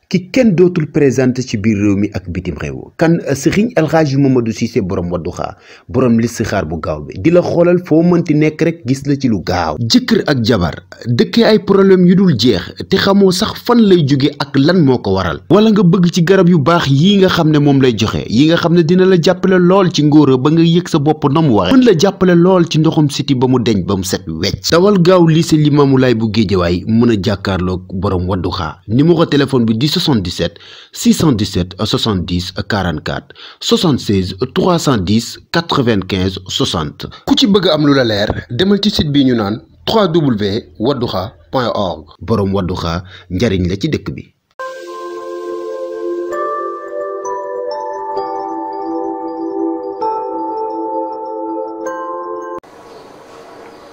ki kenn dootul présenté ci biir réew mi ak bitim réew kan Serigne El Hadji Mamadou Cissé borom Wadduha borom listixaar bu gaaw bi di la xoolal foo mënti nekk rek gis la ci lu gaaw jëkkër ak jabar dëkkee ay problème yu dul jeex te xamoo sax fan lay jóge ak lan moo ko waral wala nga bëgg ci garab yu baax yii nga xam ne moom lay joxe yi nga xam ne dina la jàppale lool ci ngóora ba nga yëg sa bopp na mu waxe mën la jàppale lool ci ndoxum siti ba mu deñ ba mu set wecc dawal gaaw lycée Limamoulaye bu Géejawaay mën a jàkkaarloog borom Wadduha numéro téléphone bi di 77 617 70 44 76 310 95 60 ku ci bëgg am lu la leer demal ci site bi ñu naan www.wadduha.org borom Wadduha njariñ la ci dëkk bi.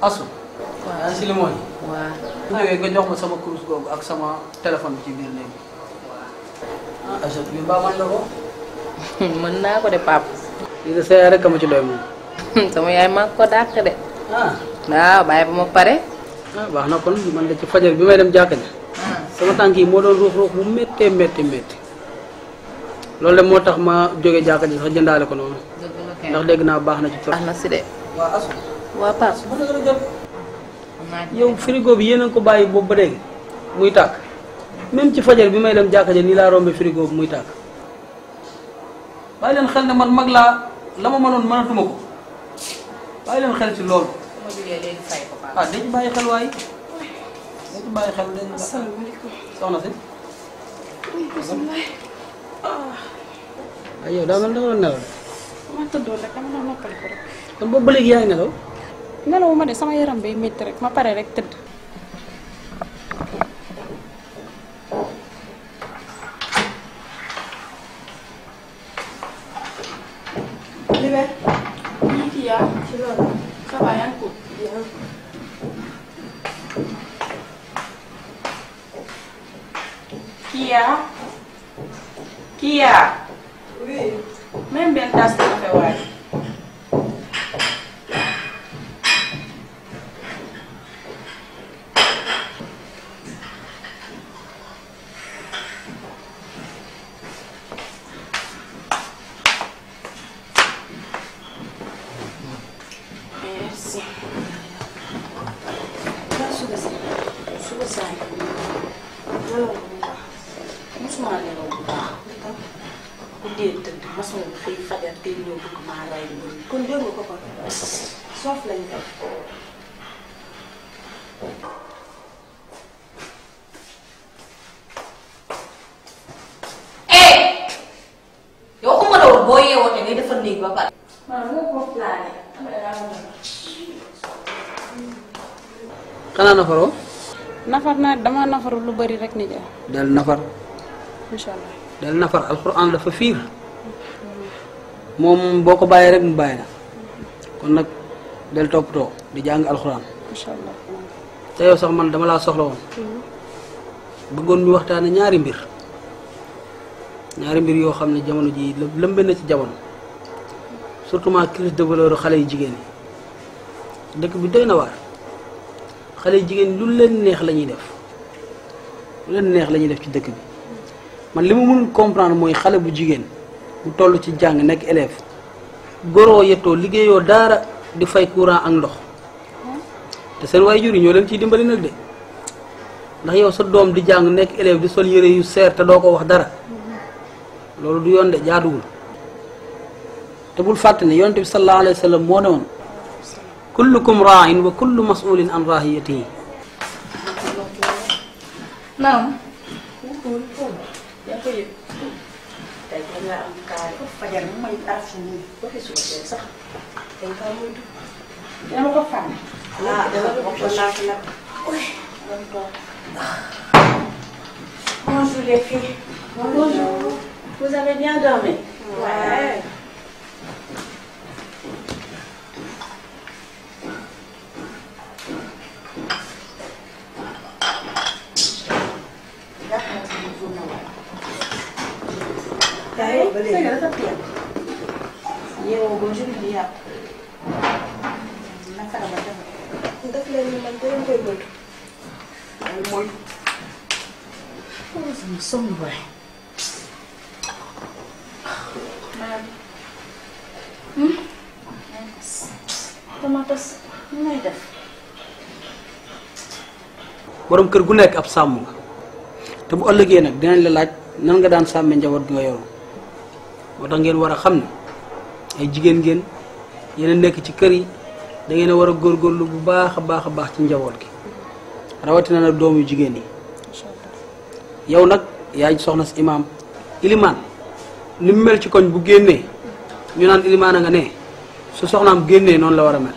asu waaw si li mooy waaw bu ñëwee nga jox ma sama kurus googu ak sama téléphone bi ci biir néeg ah asu bi mbaa man la ko mën naa ko de pap lii de sa yaay rek ma ci doy moom sama yaay maa ko dàq de ah waaw bàyyi ba ma pare ah baax na kon man de ci fajar bi may dem jàkka ji sama tànk yi moo doon ruux bu méttee loolu de moo tax ma jógee jàkka ji sax jëndaale ko noonu ndax dégg naa baax na ci baax na si de waaw asu waa pap yow frigo bi yéen a ko bàyyi boobu ba léegi muy tàkk même ci fajar bi may dem jàkka ji nii laa rombe frigo bi muy tàkk bàyyi leen xel ne man mag laa la ma mënoon mënatuma ko bàyyi leen xel ci loolu ah dañ bàyyi xel waaye dañ bàyyi xel dañ asalaamaaleykum soxna si bisimilah. yow daa mel da nga doon nelaw maa tëddoon rek dama doon noppal ko rek. kon boobu ba léegi yaa ngi nelaw nelaw ma de sama yaram bay métti rek ma pare rek tëdd. Libé. ñu ci yaa ci loolu. ça va yaa ngi ko. Kia. Oui. Même benn tasse de café waay. Merci. Suba saa yi. Musuma nelaw bu baax. Bu dee tëdd masuma bu xëy fajar tey ñëw bëgg maa ray lu bëri. Kon dégg nga ko kon. Soof lañ def. yow ko ma la woon boo yeewoo te ngay defar néeg ba pare. Man moo ko plané. xanaa nafaroo Nafar naa dama nafaru lu bëri rek ni ja. del nafar Incha allah. del nafar alxuraan dafa fiir moom boo ko bàyyee rek mu bàyyi la kon nag del toppatoo di jàng alxuraan Incha allah. te yow sax man dama laa soxla woon bëggoon ñu waxtaane ñaari mbir yoo xam ne jamono ji lëmbe na ci jamono surtout ma crise de valeur xale yu jigéen yi dëkk bi doy na waar xale yu jigéen lu leen neex la ñuy def ci dëkk bi man li ma mënul comprendre mooy xale bu jigéen bu toll ci jàng nekk élève goroo yettoo liggéeyoo daara di fay courant ak ndox te seen waajur yi ñoo leen ciy dimbali nag de ndax yow sa doom di jàng nekk élève di sol yére yu seer te doo ko wax dara loolu du yoon de jaaduwul te bul fàtte ne yonent bi sallallahu alayhi wa sallam moo ne woon kullukum ra'in wa kullu mas'ulin an rahiyatihi. naam. yaa ko yëg. tey da nga am kaari ko fajar mu may arfu nii ba fi suba tey sax tey kaa moytu. dama ko fànn. ah dama ko laaj nag. Bonjour les filles. Bonjour. Vous avez bien dormi? Ouais. Yo, bonjour dia. Naka la ba def leen man ko koy moytu. Ay moy. sama sonn waay. dama tas nu may def. borom kër gu nekk ab sàmm nga te bu ëllëgee nag dinañ la laaj nan nga daan sàmmee njaboot gi nga yoru moo tax ngeen war a xam ne ay jigéen ngeen yéen a nekk ci kër yi da ngeen a war a góorgóorlu bu baax a baax ci njaboot gi rawatina nag doom yu jigéen yi yow nag yaay soxna si imaam ilimaan ni mu mel ci koñ bu génnee ñu naan ilimaan a nga ne su soxnaam génnee noonu la war a mel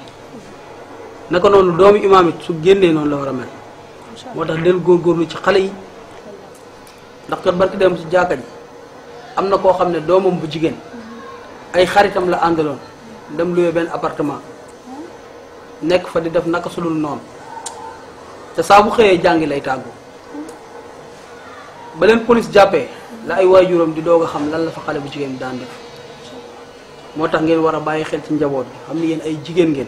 naka noonu doomu imaam it su génnee noonu la war a mel moo tax del góorgóorlu ci xale yi ndax kat barki dem ci jàkka ji am na koo xam ne doomam bu jigéen ay xaritam la àndaloon dem luye benn appartement nekk fa di def naka sulul noonu te saa bu xëyee jàngi lay tàggu ba leen police jàppee la ay waajuram di doog a xam lan la fa xale bu jigéen bi daan def moo tax ngeen war a bàyyi xel ci njaboot bi xam ni yéen ay jigéen ngeen.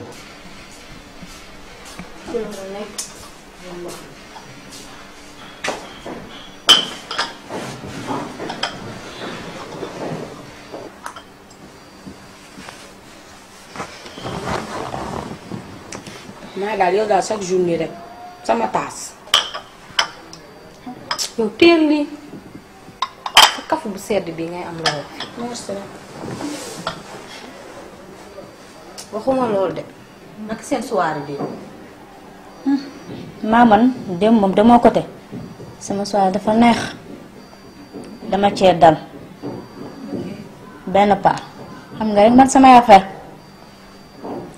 maa daal yow daal chaque jour nii rek sama taas. yow teel lii sa kafu bu sedd bi ngay am lool. merci. waxuma lool de nag seen soirée bi. maa man dem moom damoo côté sama soirée dafa neex dama cee dal benn paa xam nga rek man samay affaire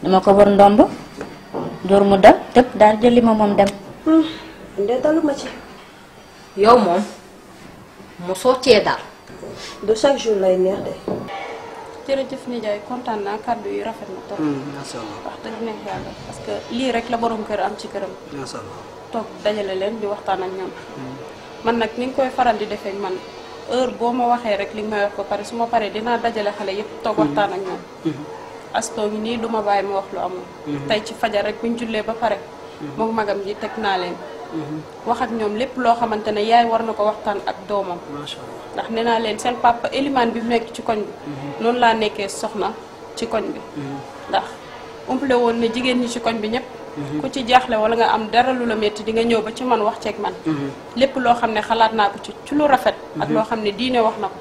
dama ko war ndomb door mu dal tëb daal jëli ma moom dem. de daluma ci. yow moom mosoo cee dal. du chaque jour lay neex de. jërëjëf nijaay kontaan naa kàddu yi rafet na trop. macha allah wax dëgg neex yàlla parce que lii rek la borom kër am ci këram. macha allah toog dajale leen di waxtaan ak ñoom. man nag ni nga koy faral di defee man heure boo ma waxee rek li nga may wax ba pare su ma paree dinaa dajale xale yëpp toog waxtaan ak ñoom. astoo ngi nii du ma bàyyi ma wax lu amul. tey ci fajar rek buñ jullee ba pare. moom magam ji teg naa leen. wax ak ñoom lépp loo xamante ne yaay war na ko waxtaan ak doomam. macha allah ndax nee naa leen seen papa Elimane bi mu nekk ci koñ bi. noonu laa nekkee soxna ci koñ bi. ndax umple woon ne jigéen ñi ci koñ bi ñëpp. ku ci jaaxle wala nga am dara lu la métti di nga ñëw ba ci man wax ceeg man. lépp loo xam ne xalaat naa ko ci lu rafet. ak loo xam ne diine wax na ko.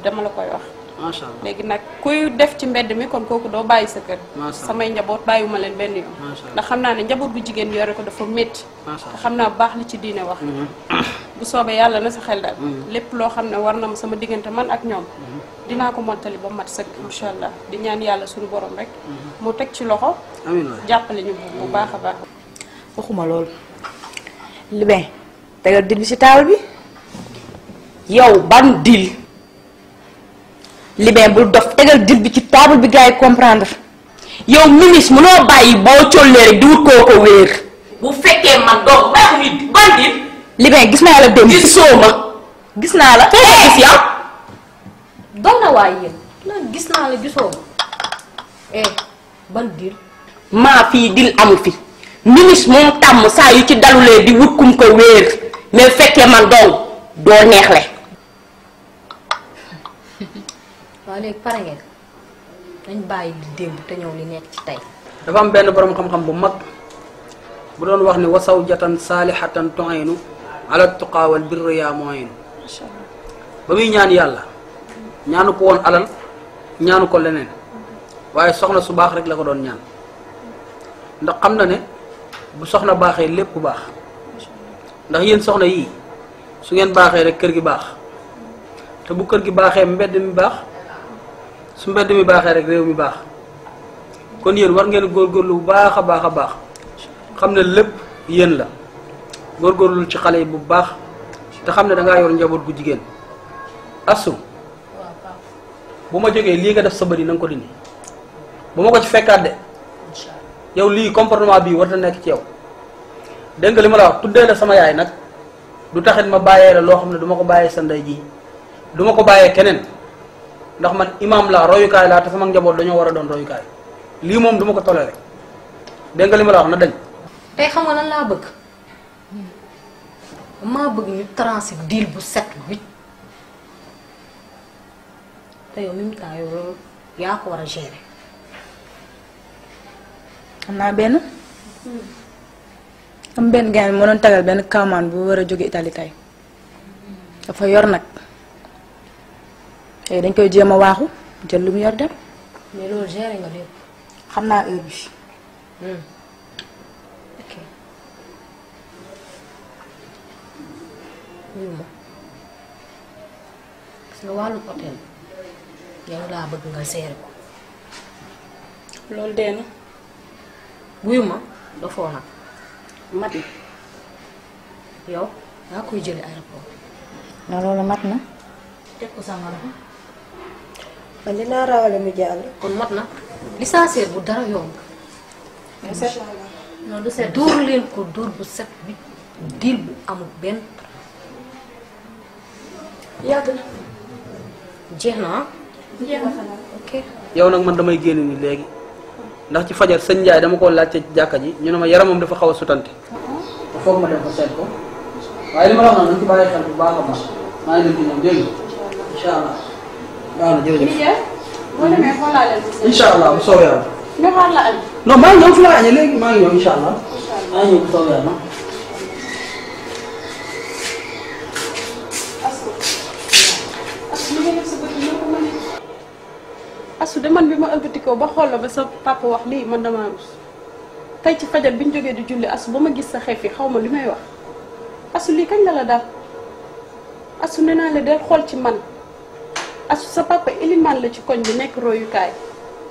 dama la koy wax. macha allah léegi nag kuy def ci mbedd mi kon kooku doo bàyyi sa kër. samay njaboot bàyyiwuma leen benn yoon. ndax xam naa ne njaboot bu jigéen yore ko dafa métti. te xam naa baax li ci diine wax. bu soobee yàlla na sa xel daal. lépp loo xam ne war na ma sama diggante man ak ñoom. dinaa ko mottali ba mat sëkk incha allah di ñaan yàlla suñu borom rek. mu teg ci loxo. amiin waay jàppale ñu bu baax a baax. waxuma loolu li ben tegal dil bi ci taal bi yow ban dil li ben bul dof tegal dil bi ci table bi gars yi comprendre yow ministre mënoo bàyyi boo collee rek di wut koo ko wéer bu fekkee man donc baaxu mi ban di. li ben gis naa la dem gisoo ma. gis naa la foo ko gis yow doon na waay yéen lan gis naa la gisoo ma ban dil. maa fii dil amul fi ministre moom tàmm saa yu ci dalulee di wut kum ko wéer mais fekkee man dong doo neexle waaw léegi pare ngeen dañ bàyyi li démb te ñëw li nekk ci tey. dafa am benn borom xam-xam bu mag bu doon wax ni wasaw jatan saalihatan tu'inu ala tuqaa wal birri yaa mu'inu ba muy ñaan yàlla ñaanu ko woon alal ñaanu ko leneen waaye soxna su baax rek la ko doon ñaan ndax xam na ne bu soxna baaxee lépp bu baax ndax yéen soxna yii su ngeen baaxee rek kër gi baax te bu kër gi baaxee mbedd mi baax su mbedd mi baaxee rek réew mi baax kon yéen war ngeen góorgóorlu bu baax a baax a baax xam ne lépp yéen la góorgóorlu ci xale yi bu baax te xam ne dangaa yor njaboot gu jigéen asu bu ma jógee lii nga def sa bëri na nga ko dindi bu ma ko ci fekkaat de yow lii comportement bii war na nekk ci yow dégg nga li ma la wax tuddee la sama yaay nag du taxit ma bàyyee la loo xam ne du ma ko bàyyee sa ndey ji du ma ko bàyyee keneen ndax man imam laa royukaay laa te sama njaboot dañoo war a doon royukaay lii moom du ma ko toléré dégg nga li ma la wax na dañ. tey xam nga lan laa bëgg maa bëgg ñu tranché deal bu 7-8 te yow même temps yow loolu yaa ko war a gérer. xam naa benn am benn gars moo doon tagal benn kawmaan bu war a jóge Italie tey dafa yor nag tey dañ koy jéem a waaxu jël lu mu yor dem. mais loolu gérer nga lépp. xam naa heure bi. ok. wuyu ma gis nga wàllu hôtel yow laa bëgg nga gérer ko. loolu dee na. wuyu ma dafoo nag mat na yow yaa koy jëli aéroport. na loolu mat na. teg ko sama loxo. man dinaa rawale mu jàll. kon mat na licencié bu dara yomb. non du set dóor leen ko dóor bu 7-8 diil bu amul benn. yàgg na. jeex na ah. jeex na xanaa. ok. yow nag man damay génn ni léegi ndax ci fajar sëñ Ndiaye dama ko laajte ci jàkka ji ñu ne ma yaramam dafa xaw a sutante. te foog ma dem ko seet ko waaye li ma la wax nag nañ ci bàyyi xel bu baax a baax maa ngi dem ci ñoom dégg nga incha allah. waaw na jërëjëf. boo demee xoolaa leen si. incha allah bu soobee yàlla. ñu xaar la añ. non maa ngi ñëw fi la añee léegi maa ngi ñëw incha allah. maa ngi ñëw bu soobee yàlla. asu de man bi ma ëlbatikoo ba xool la ba sa papa wax lii man damaa rus tey ci fajar bi ñu jógee di julli asu ba ma gis sa xef yi xaw ma li may wax asu lii kañ la la daal asu nee naa la del xool ci man asu sa papa ilimaan la ci koñ bi nekk royukaay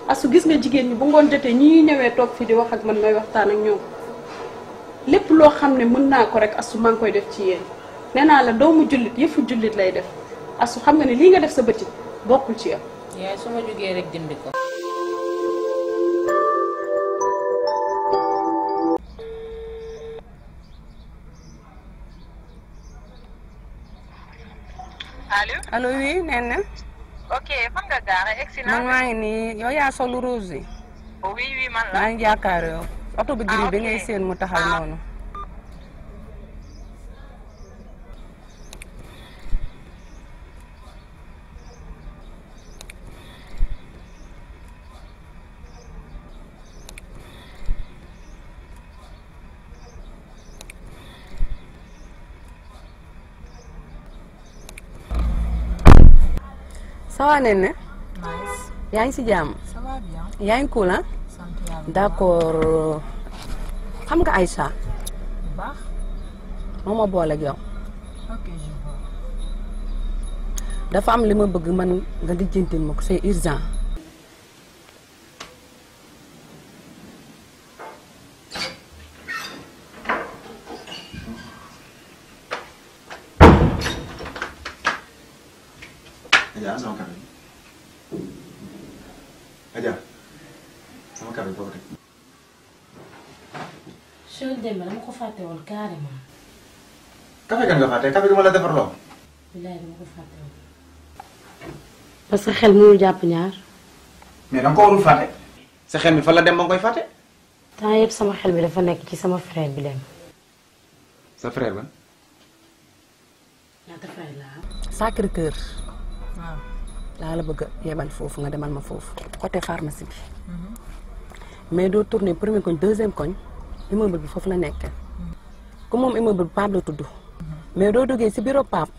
asu gis nga jigéen ñi bu ngoon jotee ñi ñëwee toog fii di wax ak man may waxtaan ak ñoom lépp loo xam ne mën naa ko rek asu maa ngi koy def ci yéen nee naa la doomu jullit yëfu jullit lay def asu xam nga ne lii nga def sa bëti bokkul ci yow. yaay su ma jógee rek jëndi ko. allo. allo oui Nene. ok fan nga gaare egsi man maa ngi nii yow yaa solu rouge yi. oui oui man la. maa ngi jàkkaar yow. oto bu gris bi ngay seen mu taxaw noonu. ça va Nene. nice. yaa ngi si jàmm. ça va bien. yaa ngi cool ah. sant yàlla. d'accord xam nga Aïcha. bu baax. moo ma boole ak yow. ok je vois. dafa am li ma bëgg man nga lijjantil ma ko c'est urgent. Adja sama café Adja sama café boo ko teg. Cheikh Demba dama ko fàtte woon carrément. café kan nga fàtte café du ma la defar loo. bilaay dama ko fàtte woon. parce que xel mënul jàpp ñaar. mais da nga ko warul fàtte. sa xel mi fa la dem ba nga koy fàtte. temps yëpp sama xel bi dafa nekk ci sama frère bi dem. sa frère ba. ñaata frère laa. Sacré-Cœur waaw. laa la bëgg a yebal foofu nga demal ma foofu côté pharmacie bi. mais doo tourner premier koñ deuxième koñ immeuble bi foofu la nekk. comme moom immeuble bi Pape la tudd. mais doo duggee si bureau Pape.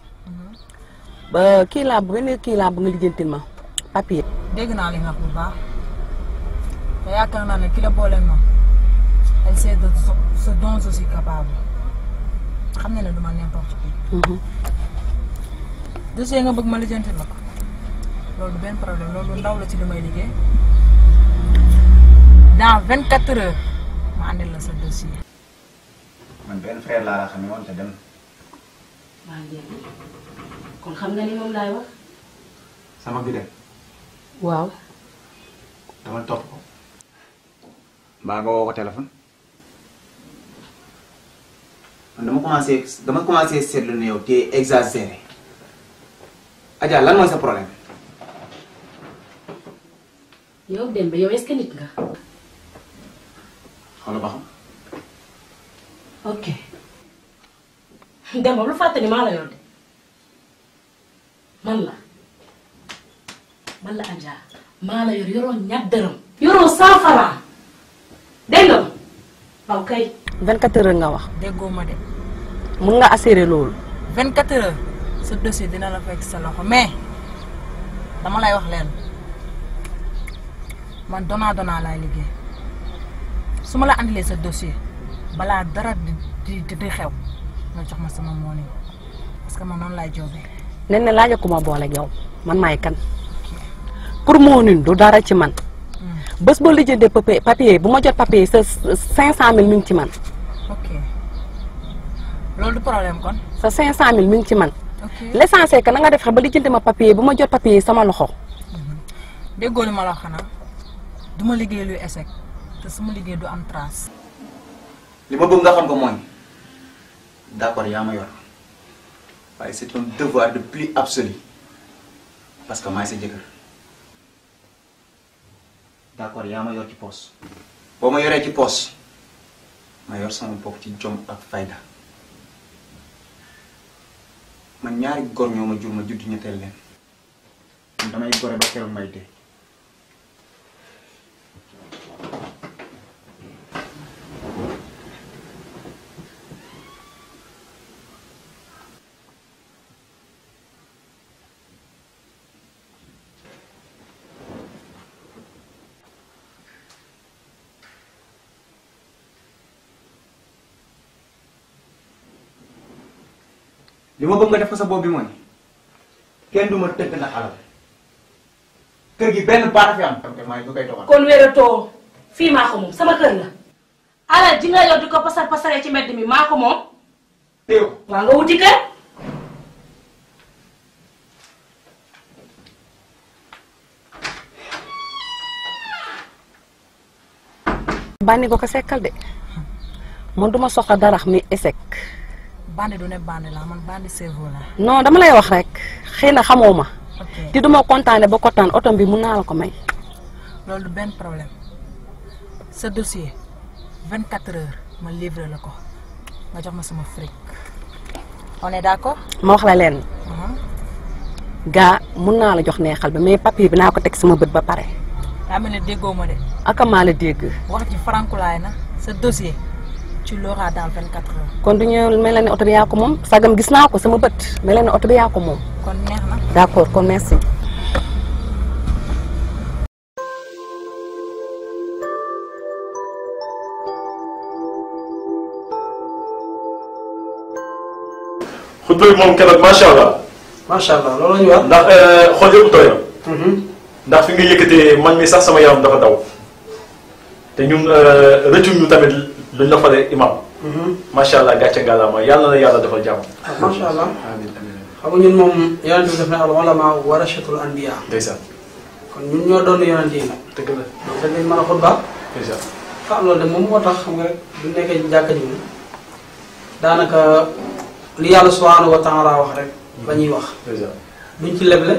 ba kii laa bu benn kii laa bu nga lijjantil ma papier. dégg naa li nga wax bu baax te yaakaar naa ne ki la boole moom elle sait de ce dont je suis capable xam ne ne du ma n'importe qui. dossier nga bëgg ma lijjantil la ko loolu du benn problème loolu ndaw la ci li may liggéey dans 24 heures ma andil la sa dossier. man benn frère laa la xamee woon te dem. waaw jéem kon xam nga ni moom laay wax. sama bi dem. waaw. dama topp ko. mbaa nga woo ko téléphone. man dama commencé seetlu ne yow te exagéré. Adja lan mooy sa problème. yow Demba yow est-ce que nit nga. xoolal ba xam. ok Demba lu fàtte ni maa la yor de man la Anja maa la yor yoroo ñaar dërëm yoroo 100 francs dégg nga waaw kay 24 heures nga wax déggoo ma de mun nga assurer loolu 24 heures sa dossier dina la fekk sa loxo mais dama lay wax leen man dona laay liggéey su ma la andilee sa dossier balaa dara di xew nga jox ma sama mooni parce que man noonu laay joobee. nen ne laaj ko ma boole ak yow man maay kan pour moonin du dara ci man bés boo lijjee papier bu ma jot papier sa 500000 mi ngi ci man. ok loolu du problème kon. sa 500000 mi ngi ci man. ok l'essentiel que na nga def ba lijjanti ma papier bu ma jot papier sama loxo. déggoo li ma la wax xanaa du ma liggéey luy échec te sama liggéey du am trace. li ma bëgg nga xam ko mooy d'accord yaa ma yor waaye c'est un devoir de plus absolu parce que maay sa jëkkër d'accord yaa ma yor ci poos boo ma yoree ci poos ma yor sama bopp ci jom ak fayda man ñaari góor ñoo ma jur ma judd ñetteel leen man damay gore ba keroog may dee. li ma bëgg nga def ko sa bopp bi mooy kenn du ma tëgg na alal kër gi benn baata fi am. te maa ngi koy doxal. kon wératoo fii maa ko moom sama kër la alal ji nga yor di ko pasaree ci mbedd mi maa ko moom. teew waa nga wuti kër. bànni ko sekkal de man duma soxla dara mi échec. bandi du ne bandi la man bandi cerveau la. non dama lay wax rek xëy na xamoo ma. te duma kontaane ba kontaan oto bi mun naa la ko may. loolu du benn problème sa dossier 24 heures ma livré la ko nga jox ma sama fric on est d'accord. ma wax la leen. gaa mun naa la jox neexal bi mais papier bi naa ko teg sama bët ba pare. daa mel ne déggoo ma de. aka maa la dégg. wax ci farankulaay na sa dossier. tu l'auras dans 24 heures. kon du ñu mel ne oto bi yaa ko moom sagam gis naa ko sama bët mel ne oto bi yaa ko moom. kon neex na. d'accord kon merci. xutba bi moom keroog macha allah. macha allah loolu la ñu wax. ndax xool yëpp tooy na. ndax fi nga yëkkatee man mi sax sama yaram dafa daw. te ñun rëccu ñu tamit luñ la falee imam. macha allah gàcce ngalaama yàlla na yàlla defal jàmm. macha allah amiin amiin. xam nga ñun moom yonent bi def na al ulama warasatul anbiya. ndeysaan. kon ñun ñoo doon yonent yi nag. dëgg la. donc dañ leen mën a xutba. ndeysaan. ah loolu de moom moo tax xam nga rek bu nekkee ci jàkka ji moom daanaka li yàlla subhanahu wa taala wax rek la ñuy wax. ndeysaan. duñ ci leble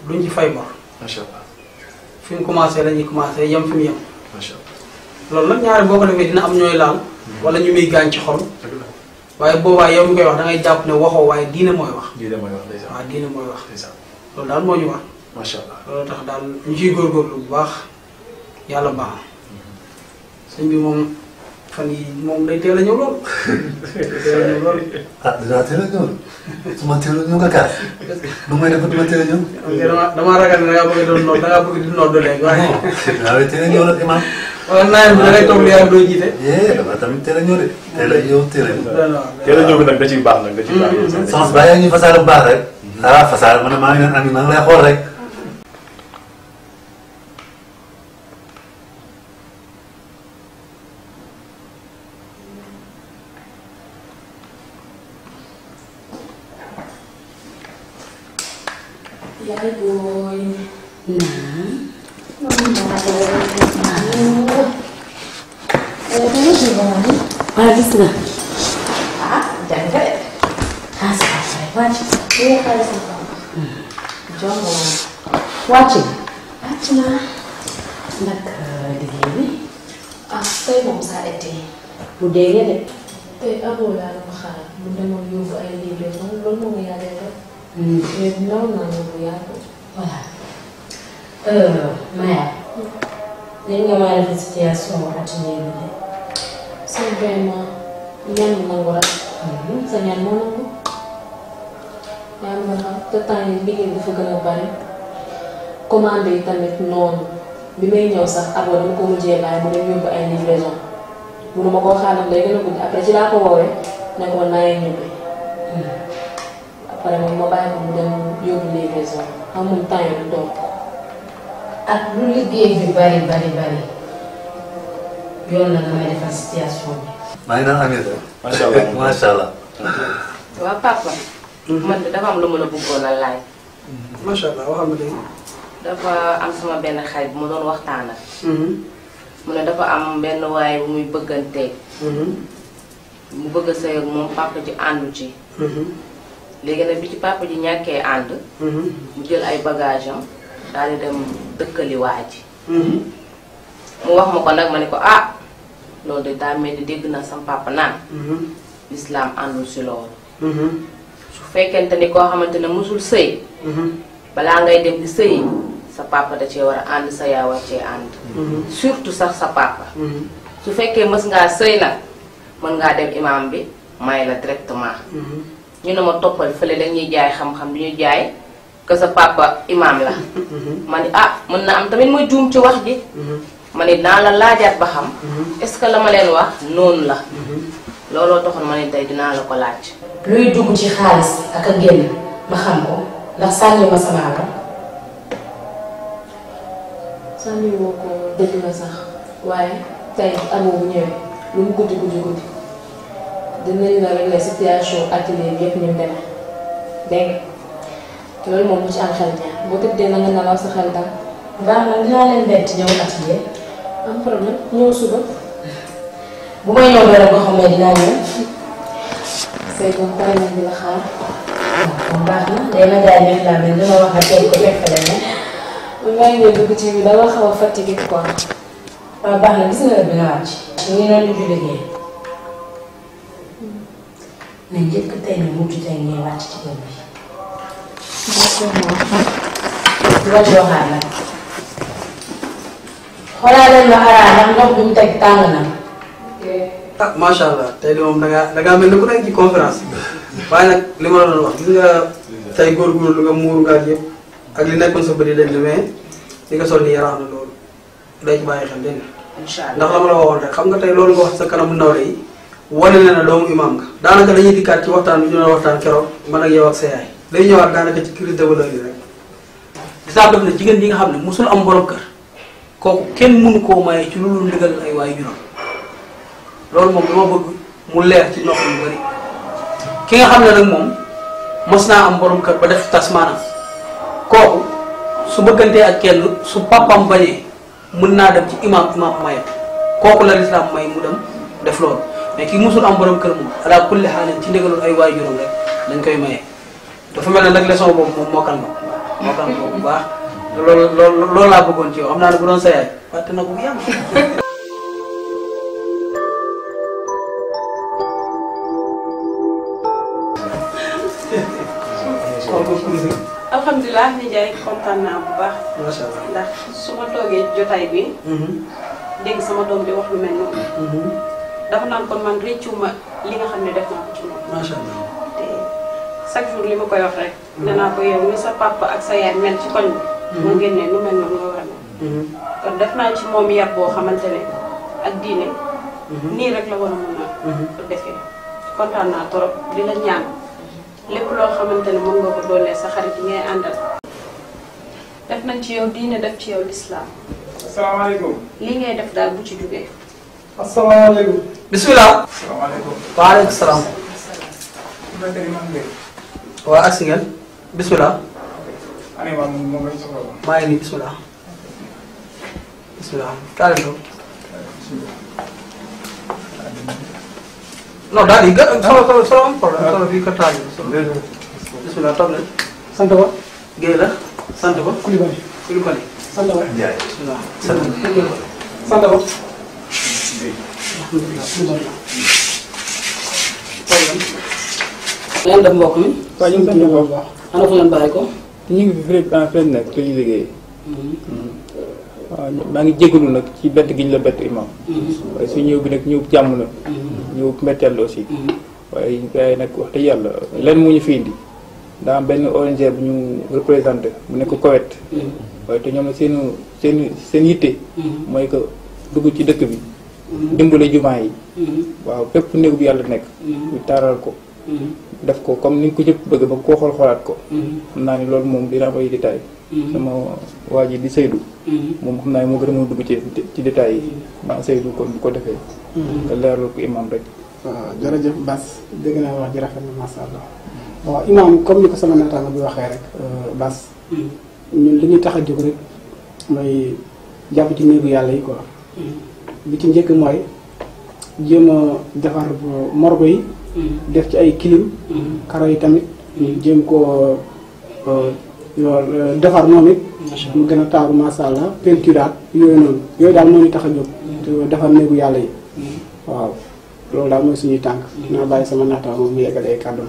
duñ ci fay bor. macha allah. fi mu commencé la ñuy commencé yem fi mu yem. macha allah. loolu nag ñaari boo ko defee dina am ñooy laal. wala ñu muy gaañ ci xol. waaye boobaa yow mi koy wax da ngay jàpp ne waxoo waaye diine mooy wax. diine mooy wax ndeysaan. waaw diine mooy wax. ndeysaan. loolu daal moo ñu wax. macha allah. loolu tax daal ñu ciy góorgóorlu bu baax yàlla baax na. sëñ bi moom fan yi moom day teel a ñëw lool. day teel a ñëw lool. ah dinaa teel a ñëw su ma teel a ñëw nga kaas. nu may def ba duma teel a ñëw. damaa ragal ne da ngaa bëgg doon nodd da ngaa bëgg di nodd léegi waaye. dinaa teel a ñëw nag imam. wala nawet bi da ngay toog lu yàgg doo jiite. dama tamit teel a ñëw de. teel a ñëw teel a ñëw. teel a ñëw bi nag da ciy baax nag da ciy baax. sans baa yaa ngi fasaale bu baax rek. ah fasaale man maa ngi leen andi maa ngi lay xool rek. yaay booy. waaw gis nga. ah jàng nga de. ah c'est pas vrai wàcc. lii xaalis la ko jongo wàcc na. wàcc naa. nag liggéey bi. ah tey moom ça a été. bu dee de. tey aboo laa doon xaaral. mu demoon yóbbu ay livraison loolu moo nga yaadee rek. mais naw naa ne bu yaatu. voilà. Maya. léegi nga maa defee situation atelier bi de. c'est vraiment ñaan mu nangu rek. sa ñaan moo nangu. yaa ngi xam te temps yi liggéey dafa gën a bari. commande yi tamit noonu bi may ñëw sax abo dama ko mujjee bàyyi mu dem yóbbu ay livraison munu ma koo xaaral day gën a guddi après ci laa ko woowee ne ko man maa ngi ñibbi. après moom ma bàyyi ko mu dem yóbbu livraison xam moom temps yi du toog. ak lu liggéey bi bari yoon na damay defar situation bi. maa ngi naan Amina. macha allah macha allah. waaw papa. man de dafa am lu ma la bëggoon a laaj. macha allah waxal ma dégg. dafa am sama benn xarit bu ma doon waxtaanal. mu ne dafa am benn waaye bu muy bëgganteeg. mu bëgg a sëy ak moom papa ji àndu ci. léegi nag bi ci papa ji ñàkkee ànd. mu jël ay bagage am daal di dem dëkkali waa ji. mu wax ma ko nag ma ne ko ah loolu de daa mel ni dégg na sam papa naan. lislaam àndul si loolu. su fekkente ni koo xamante ne musul sëy. balaa ngay dem di sëy sa papa da cee war a ànd sa yaa war cee ànd. surtout sax sa papa. su fekkee mës ngaa sëy nag mën ngaa dem imam bi may la directement. ñu ne ma toppal fële dañuy jaay xam-xam du ñu jaay que sa papa imam la. ma ni ah mën na am tamit ma juum ci wax ji. ma ni naa la laajaat ba xam. est-ce que la ma leen wax noonu la. looloo taxoon ma ni tey dinaa la ko laaj. luy dugg ci xaalis ak a génn ma xam ko ndax sànni ma sama alal. sànni woo ko dëgg la sax waaye tey amoo bu ñëwee lu mu guddi dinañ la régler situation atelier bi yëpp ñu demee dégg nga loolu moom mu ci am xel ñaar boo tëddee na nga nelaw sa xel daal. baax na dinaa leen bett ñëw atelier. am problème ñëw suba. bu may ñëw rek nga xam ne dinaa ñëw. c'est bon pare nañ di la xaar. waaw baax na day na jaay neex laa mel dina wax ak tey ko fekk la ne. bu may ñëw dugg ci bi dama xaw a fatigué quoi. waaw baax na gis nga bi nga wàcc. ñu ngi noonu di liggéey. nañ njëkk tey ne mujj tey ngay wàcc ci kër bi. du ma joxaat nag. xoolaa leen ma xaraa ndax ndox bi mu teg tàng na. ah macha allah tey de moom da ngaa mel ni ku nekk ci conférence waaye nag li ma la doon wax gis nga tey góorgóorlu nga muuru nga yëpp ak li nekkoon sa bëri dañ mais li nga sol nii yaraax na loolu day ci bàyyi xel dégg nga. incha allah ndax la ma la waxoon rek xam nga tey loolu nga wax sa kanamu nawle yi wane na ne doomu imaam nga daanaka dañuy dikkaat ci waxtaan bi ñu doon waxtaan keroog man ak yow ak sa yaay day ñëwaat daanaka ci crise de valeur yi rek. gisaa def na jigéen yi nga xam ne mosul am borom kër kooku kenn mënu koo maye ci lu dul ndigal ay waay juróom loolu moom dama bëgg mu leer ci nopp yu bari ki nga xam ne nag moom mos naa am borom kër ba def tas maanaam kooku su bëggantee ak kenn su papam bañee mën naa dem ci imam maye kooku la lislaam may mu dem def loolu mais ki musul am borom kër moom ala kulli xaalin ci ndigalul ay waay juróom rek dañ koy maye dafa mel ne nag leçon boobu moom mokkal nga bu baax loolu laa bëggoon ci yow xam naa ne bu doon sa yaay fàtte na ko bu yàgg. alhamdulilah ni jaay kontaan naa bu baax. macha allah ndax su ma toogee jotaay bi. dégg sama doom di wax lu mel noonu. dafa naan kon man réccuma li nga xam ne def naa ko ci moom. macha allah te chaque jour li ma koy wax rek. nee naa ko yow ni sa papa ak sa yaay mel ci koñ bi. moo génnee lu mel noonu nga war a mel. kon def naa ci moom yar boo xamante ne ak diine. nii rek la war a mën a. defee kontaan naa trop di la ñaan. lépp loo xamante ne mën nga ko doolee sa xarit yi ngay àndal. def nañ ci yow diine def ci yow lislaam. asalaamaaleykum. li ngay def daal bu ci jógee. asalaamaaleykum. bisimilah. asalaamaaleykum. waaleykum salaam. waa agsi ngeen. bisimilah. ani ma moom lañ soxla woon. maa ngi nii bisimilah. bisimilah. kaa leen toog. non daal di gën solo am problème solo fii ka taal bisimilah toog leen. sant ba. Guèye la sant ba. Coulibaly. sant ba. Ndiaye bisimilah. sant ba. alhamdulilah. toog leen. ngeen def mbokk mi. waaw ñu ngi sant bu baax. ana fu ngeen bàyyi ko. ñu ngi fi fii nekk fi ñu liggéey. waaw maa ngi jégalu nag ci bett gi ñu la bett imam. waaye su ñëw bi nag ñëw jàmm la. ñëw metteel la aussi. waaye gars yi nag wax dëgg yàlla leen mu ñu fi indi. daa am benn ONG bu ñu représenté bu nekk Koweït. waaye te ñoom seen yitte. mooy que dugg ci dëkk bi. dimbale jumaa yi. waaw fépp néegu bi yàlla nekk. ñu taaral ko. def ko comme ni nga ko ñëpp bëgg ba koo xoolaat ko. xam naa ni loolu moom dina am ay détails. sama waa ji di Seydou. moom xam naa ne moo gën a mën a dugg ci détails yi. maa Seydou kon bu ko defee. nga leerlu ko imam rek. waaw jërëjëf Bass dégg naa wax ji rafet na macha allah. waaw imam comme ni ko sama naataango bi waxee rek Bass. ñun li ñuy tax a jóg rek mooy jàpp ci néegu yàlla yi quoi. bi ci njëkk mooy jéem a defar morgo yi. def ci ay kilim. karo yi tamit ñu jéem koo defar moom it. mu gën a taaru macha allah peinturaat yooyu noonu yooyu daal moo ñu tax a jóg. te defar néegu yàlla yi. waaw loolu daal mooy suñuy tànk. naa bàyyi sama naataango moom mu yeggalee ay kàddu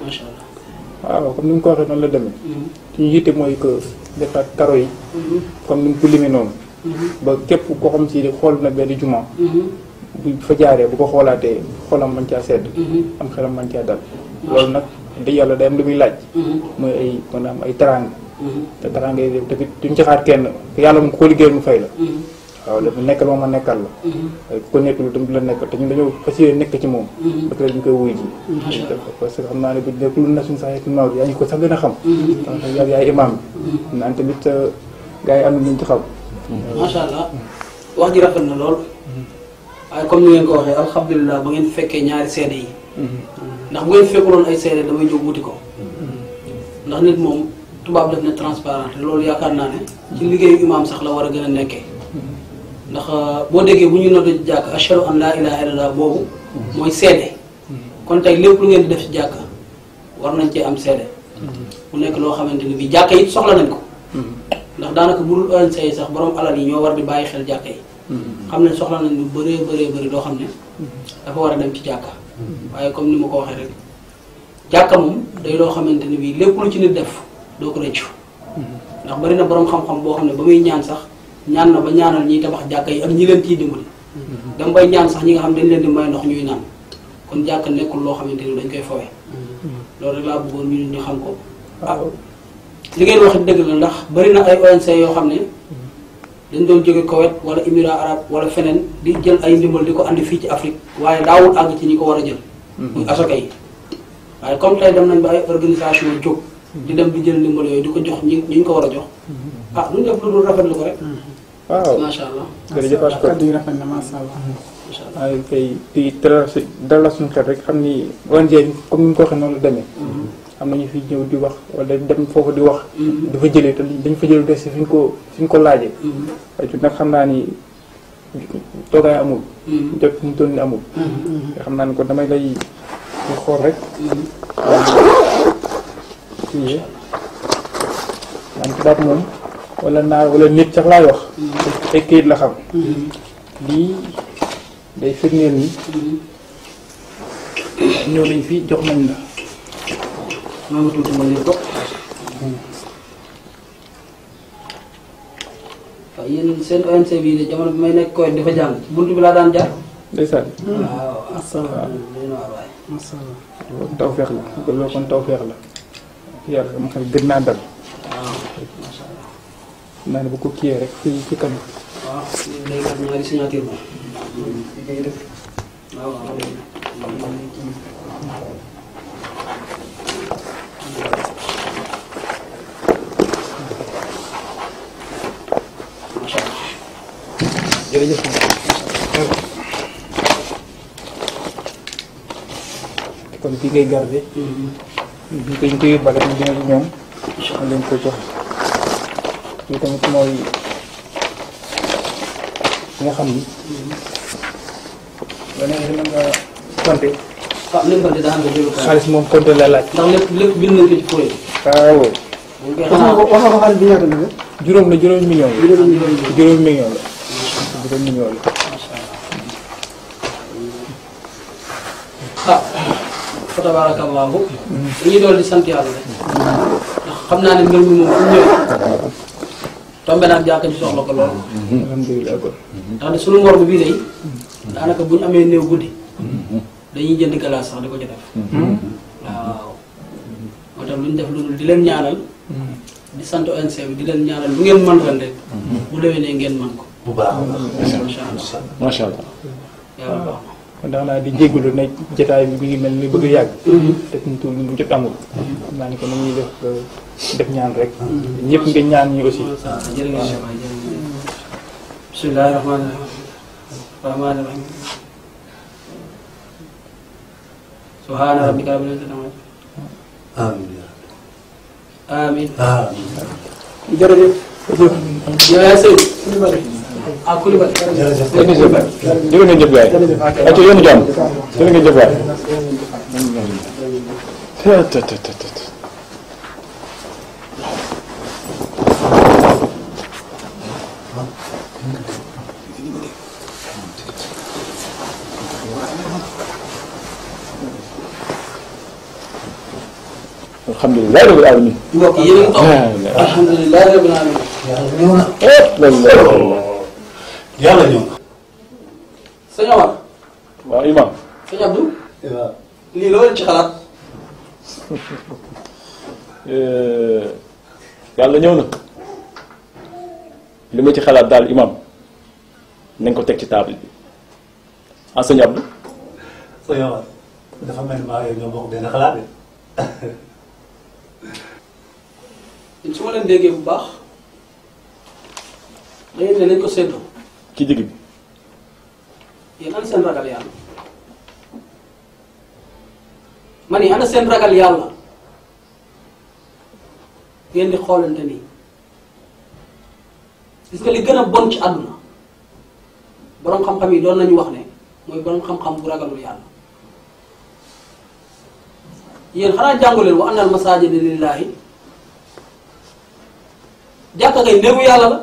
macha allah. waaw comme ni mu ko waxee noonu la demee. suñu yitte mooy que defaat karo yi. comme ni mu ko limee noonu. ba képp koo xam si xool na benn juma. bu fa jaaree bu ko xoolaatee xoolam mën caa sedd. am xelam mën caa dal. loolu nag da yàlla day am lu muy laaj. mooy ay maanaam ay teraanga. te teraanga yi tamit duñ ci xaar kenn yàlla mu ko liggéeyal mu fay la. waaw dafa nekkal moom ma nekkal la. waaye ku ko nekkul tamit la nekkal te ñun dañoo fas yéene nekk ci moom. ba tey ñu koy wuy ji. parce que xam naa ne bu nekkul na suñu sax naaw yaa ngi ko sax gën a xam. ndax yow yaay imaam bi. naan tamit gars yi am na ñu ci xam. macha allah wax ji rafet na lool. waaye comme ni ngeen ko waxee alhamdulilah ba ngeen fekkee ñaari seede yi. ndax bu ngeen fekkuloon ay seede damay jóg wuti ko. ndax nit moom tubaab def na transparent loolu yaakaar naa ne ci liggéeyu imaam sax la war a gën a nekkee. ndax boo déggee bu ñu nodd ci jàkk ashhadu an laa ilaaha illallah boobu mooy seede. kon tey lépp lu ngeen di def ci jàkk war nañ cee am seede. mu nekk loo xamante ni bii jàkka yi soxla nañ ko. ndax daanaka bu dul ONG yi sax borom alal yi ñoo war di bàyyi xel jàkka yi. xam ne soxla nañ lu bëree loo xam ne dafa war a dem ci jàkka. waaye comme ni ma ko waxee rek jàkka moom day loo xamante ni bii lépp lu ci nit def doo ko rëccu. ndax bari na borom xam-xam boo xam ne ba muy ñaan sax ñaan na ba ñaanal ñiy tabax jàkka yi ak ñi leen ciy dimbali. dem bay ñaan sax ñi nga xam dañ leen di may ndox ñuy naan kon jàkka nekkul loo xamante ni dañ koy fowee. loolu rek laa bëggoon ñu xam ko. ah li ngeen wax dëgg la ndax bari na ay ONG yoo xam ne dañ doon jóge Koweït wala Émirats arabes wala feneen di jël ay ndimbal di ko andi fii ci Afrique waaye daawul àgg ci ñi ko war a jël. muy asoka yi. waaye comme tey dem nañ ba ay organisation jóg di dem di jël ndimbal yooyu di ko jox ñi ñu ko war a jox. ah lu ñu def lu dul rafetlu ko rek. waaw macha allah. jërëjëf kàddu yi rafet na macha allah. macha allah waaye kay di dalal suñu xel rek xam ni ONG comme ni mu ko waxee noonu la demee. am na ñu fi ñëw di wax wala dem foofu di wax. dafa jëlee te dañ fa jëlee des fi ñu ko laajee. waaye ci nag xam naa ni toogaay amul. jot fi mu toll nii amul. te xam naa ni kon damay lay xool rek. kii man tubaab moom wala naar wala nit sax laay wax. ay kayit la xam. lii day firndeel ni. ñëw nañ fi jox nañ la. maa ngi tuuti ma lii ko. waaw yéen seen ONG bii de jamono bi may nekk Koweït dafa jàng buntu bi laa daan jaar. ndeysaan. waaw asalaamaaleykum. asalaamaaleykum. tawfeex la loolu kon tawfeex la. yàlla sama xel gën naa dal. waaw macha allah. naa ne bu ko kiiyee rek fii ci kanam. waaw léegi nag ñaari signature moom. waaw waaw. jërëjëf. kon fii ngay garder. ñu koy yóbbaale ñu dina ñoom. incha allah leen ko jox. lii tamit mooy nga xam ni. nga ne nga compter. ah li nga compter daa am xaalis moom compter la laaj. ndax lépp bind nañ ko ci fooy. waaw. wax nga ko xaalis bi ñaata la. juróomi million la. juróomi million la. juróomi million la. ah fa tabaarakallaahu dañuy dool di sant yàlla rek ndax xam naa ne mbir mi moom fu mu ñëwee tombe naag jàkka ji soxla ko loolu alhamdulilah kon ndax ne sunu morgue bii day daanaka bu ñu amee néew guddi dañuy jënd glace sax di ko ci def waaw moo tax lu ñu def lu di leen ñaanal di sant ONC bi di leen ñaanal lu ngeen mën ren rek bu déwénee ngeen mën ko bu baax macha allah yàlla baax na kon dax naa di jégalu ne jotaay bi mi ngi mel ni bëgg a yàgg te suñu tur lu jot amul xam naa ni ko nañuy def ñaan rek ñëpp nga ñaan ñi aussi jërëjëf waay jërëjëf bismillahi rahmaani rahim subhaana rabbika rabbil izzati amma amiin amiin amiin jërëjëf yaa sëy Coulibaly ah Coulibaly jërë ngeen jëf waay acca yéen jàmm jërë ngeen jëf waay alhamdulilah rabbil alamin mbokk yi yéen a ngi toog alhamdulilah rabbil alamin yàlla ñëw na. sëñ Omar. waaw Imam. sëñ Abdou. lii loo leen ci xalaat. yàlla ñëw na li ma ci xalaat daal Imam nañ ko teg ci table bi ah sëñ Abdou. sëñ Omar dafa mel ni maa yow ñoo bokk benn xalaat de. su ma leen déggee bu baax da ngeen ne nañ ko séddoo. ci digg bi. yéen ana seen ragal yàlla man yi ana seen ragal yàlla ngeen di xoolante nii gis nga li gën a bon ci àdduna boroom xam-xam yi doon nañu wax ne mooy boroom xam-xam bu ragalul yàlla yéen xanaa jàngu leen wa annal masaajida lillaahi jàkka kay néegu yàlla la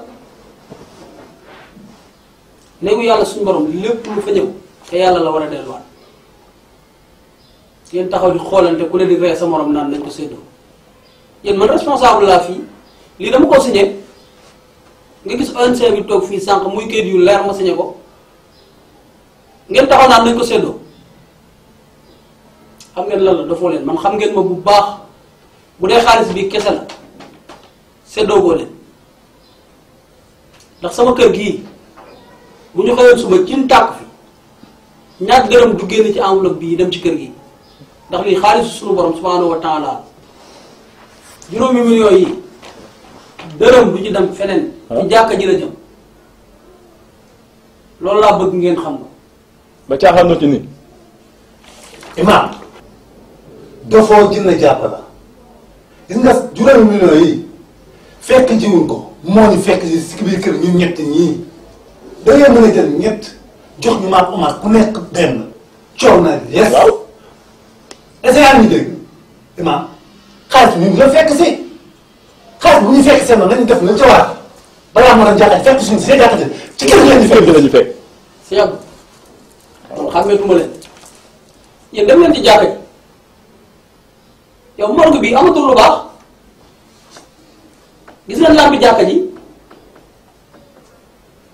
néegu yàlla suñu borom lépp lu fa ñëw te yàlla la war a delluwaat yéen taxaw di xoolante ku ne di ree sa morom naan nañ ko séddoo yéen man responsable laa fii lii dama ko signé nga gis ONC bi toog fii sànq muy kayit yu leer ma signé ko ngeen taxaw naan nañ ko séddoo xam ngeen lan la dafoo leen man xam ngeen ma bu baax bu dee xaalis bi kese la séddoo boo leen ndax sama kër gii bu ñu xëyoon suba cin tàkk fi ñaat dërëm du génn ci enveloppe bii dem ci kër gi ndax lii xaalisu suñu borom subhanahu wa taala juróomi millions yi dërëm du ci dem feneen ci jàkka ji la jëm loolu laa bëgg ngeen xam ko ba caaxaan na ci ni Imaam dafoo jënd jàpp la gis nga juróomi millions yi fekk jiwul ko moo ñu fekk si biir kër ñun ñett ñii da ngay mën a jël ñett jox ñu maag Omar ku nekk benn coow na yes. waaw est-ce que yaa ngi dégg Imaam xaalis bi ñu la fekk si xaalis bu ñu fekk seen nañu def nañ ca war balaa moo doon jàkkaat fekk suñu see jàkkaat ci kër gi lañu fekk. si yàgg kon xàmmeetuma leen yéen dem leen ci jàkka ji yow morgue bi amatul lu baax gis ngeen lampi jàkka ji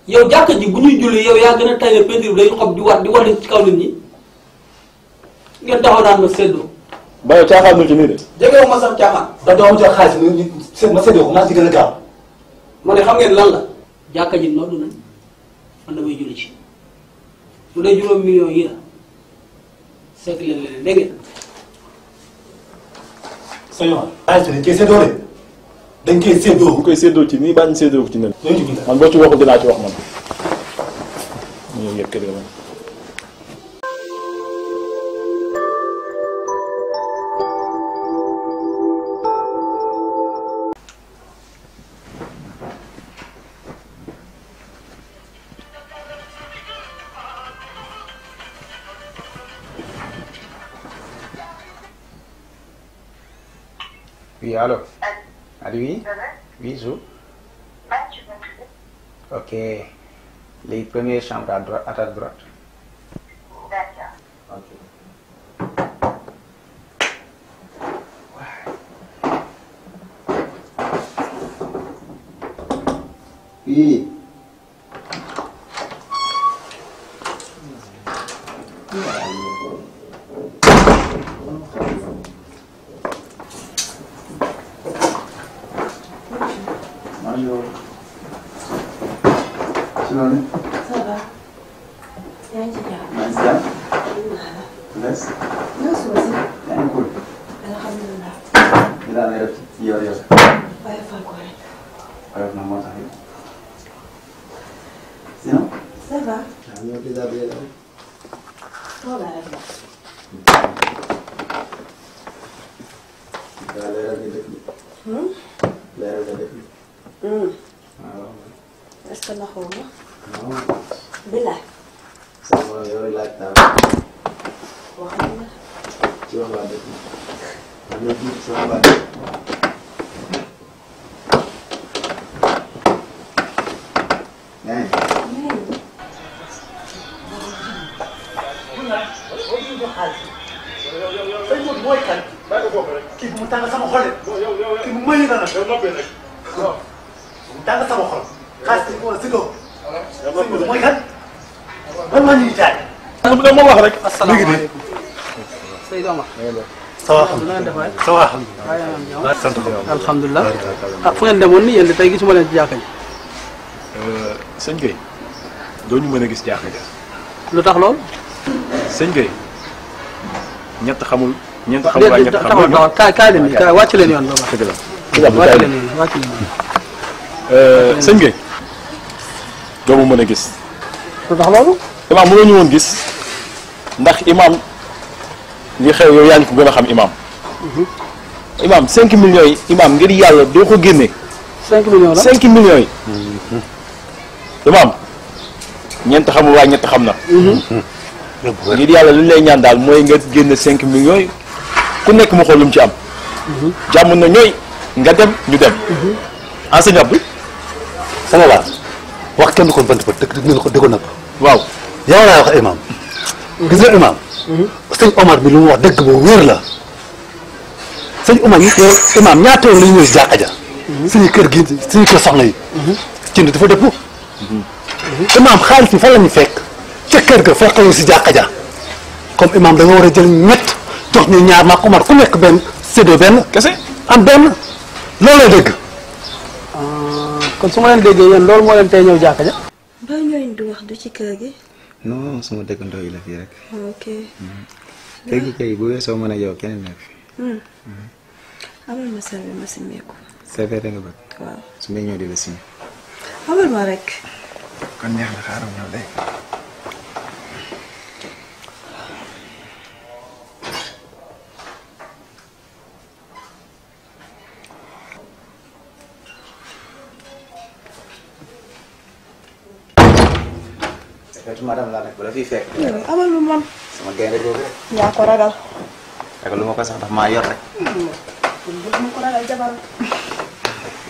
yow jàkka ji bu ñuy julli yow yaa gën a tay ne peinture day xob di wat ci kaw nit ñi ngeen taxaw naan ma séddoo. ba yow caaxaan na ci nii de. jegewu ma sax caaxaan. da doo ma jox xaalis ma séddoo ko maa ci gën a gaaw. ma ne xam ngeen lan la jàkka ji noddu nañ man damay julli ci su dee juróom millions yi la seet leen leneen dégg ngeen. sëñ Omar xaalis bi dañ koy séddoo de dañ koy séddoo. bu koy séddoo ci nii bañ séddoo ko ci nen. man boo ci waxul dinaa ci wax man. ñu yëg kër man. Oui, allô? Allô, oui? Oui, Zou? Ok. Les premières chambres à droite, à ta droite. D'accord. Ok. ii bonjour. ci loolu. ça va. yaa ngi ci jàmm. maa ngi si jàmm. Bess. ñoo suba si. yaa ngi cool. alhamdulilah. ñu daal ngay def ci yor. waaye fal ko rek. oyof na moo tax it. sinon. ça va. waaw ñoo déshabillé la rek. toogaa rek la. daa leeral nga dëkk bi. leeral nga dëkk bi. waaw. est-ce que naxoo ma. non. bilaay. sama yow laaj naa wax nga ma. ci wax waa dëkk bi. am na tuuti sama waa dëkk. yaa ngi. sëñ Modou mooy kan. kii bu mu tàng sama xol de. kii bu may na nag. bu mu tàng sama xol. xaalis bi wala si kaw. sëñ Modou mooy kan. man maa ñuy jaay. ma wax rek. asalaamaaleykum. Seydou Omar. ça va ça va. sant alhamdulilah. ah fu ngeen demoon ni yéen de tey gisuma leen ci jàkka ji. sëñ Gueye doo ñu mën a gis jàkka ja. lu tax lool. sëñ Gueye ñett xamul. ñeent xamul waaye ñett xamul taxawal kaay leen kaay wàcc leen yoon booba. dëgg la wàcc leen yoon wàcc leen yoon. sëñ Gueye doo ma mën a gis. lu tax loolu. imaam mënoo ñu woon gis ndax imaam li xew yow yaa ngi ko gën a xam imaam. imaam 5 millions yi imaam ngir yàlla doo ko génne. 5 millions la 5 millions yi. imaam ñeent xamul waaye ñett xam na. ngir yàlla li ñu lay ñaan daal mooy nga génne 5 millions yi ku nekk mu xool lu mu ci am. jàmm na ñooy nga dem ñu dem. enseignant bi. Sénégal wax kenn ko bant ba dëgg ko nëbb. waaw yow laa wax imam. gis nga imam. sëñ Omar bi lu mu wax dëgg boobu wér la. sëñ Omar ñu yow imam ñaata yoon la ñu ñëw si jàkka ja. suñu kër gi suñu kër soxna yi. ci dafa dëpp. imam xaalis bi fan la ñu fekk. ca kër ga fekk ñu si jàkka ja. comme imam da nga war a jël ñett jox ñu ñaar maak Omar ku nekk benn séddoo benn. kese am benn looloo dëgg. kon su ma leen déggee yéen loolu moo leen tey ñëw jàkka ja. ba ñooñu du wax du ci kër gi. non sama dëkkandoo yi la fii rek. ok. kër gi kay bu weesoo mën a yow keneen nekk fi. amal ma serve ma simmeeku. serve nga bëgg. waaw su may ñëw di la signé. amal ma rek. kon neex na xaaral ñëw léegi. madame laa nekk bu la fiy fekk. amal lu man. sama gaynde googu rek. yaa ko ragal. ragal lu ma ko sax ndax maa yor rek. ma ko ragal jabar.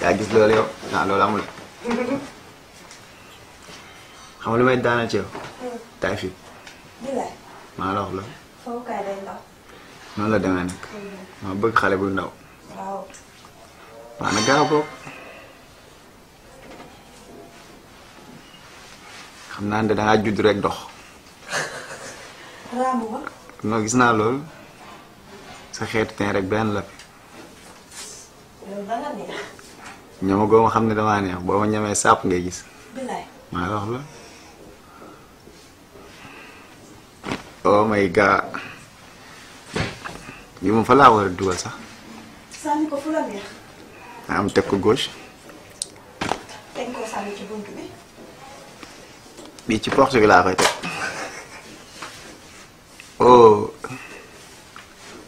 yaa gis loolu yow ah loolu amul. xam nga lu may daanal ci yow. tay fi. bilaay. maa la wax loolu. foofu kaay day ndaw. noonu la demee nag. ma bëgg xale bu ndaw. waaw. waa na gaaw boobu. xam naa ne dangaa judd rek dox. raamu ma. non gis naa loolu. sa xeetu teen rek benn la. loolu ba nga neex. ñooma goo ma xam ne damaa neex boo ma ñemee sàpp ngay gis. bilaay. maa la wax la. oh my god. bi moom fa laa war a dugal sax. sànni ko fu la neex. nga am teg ko gauche. teg ko sànni ci bunt bi. bii ci porte bi laa koy teg. oh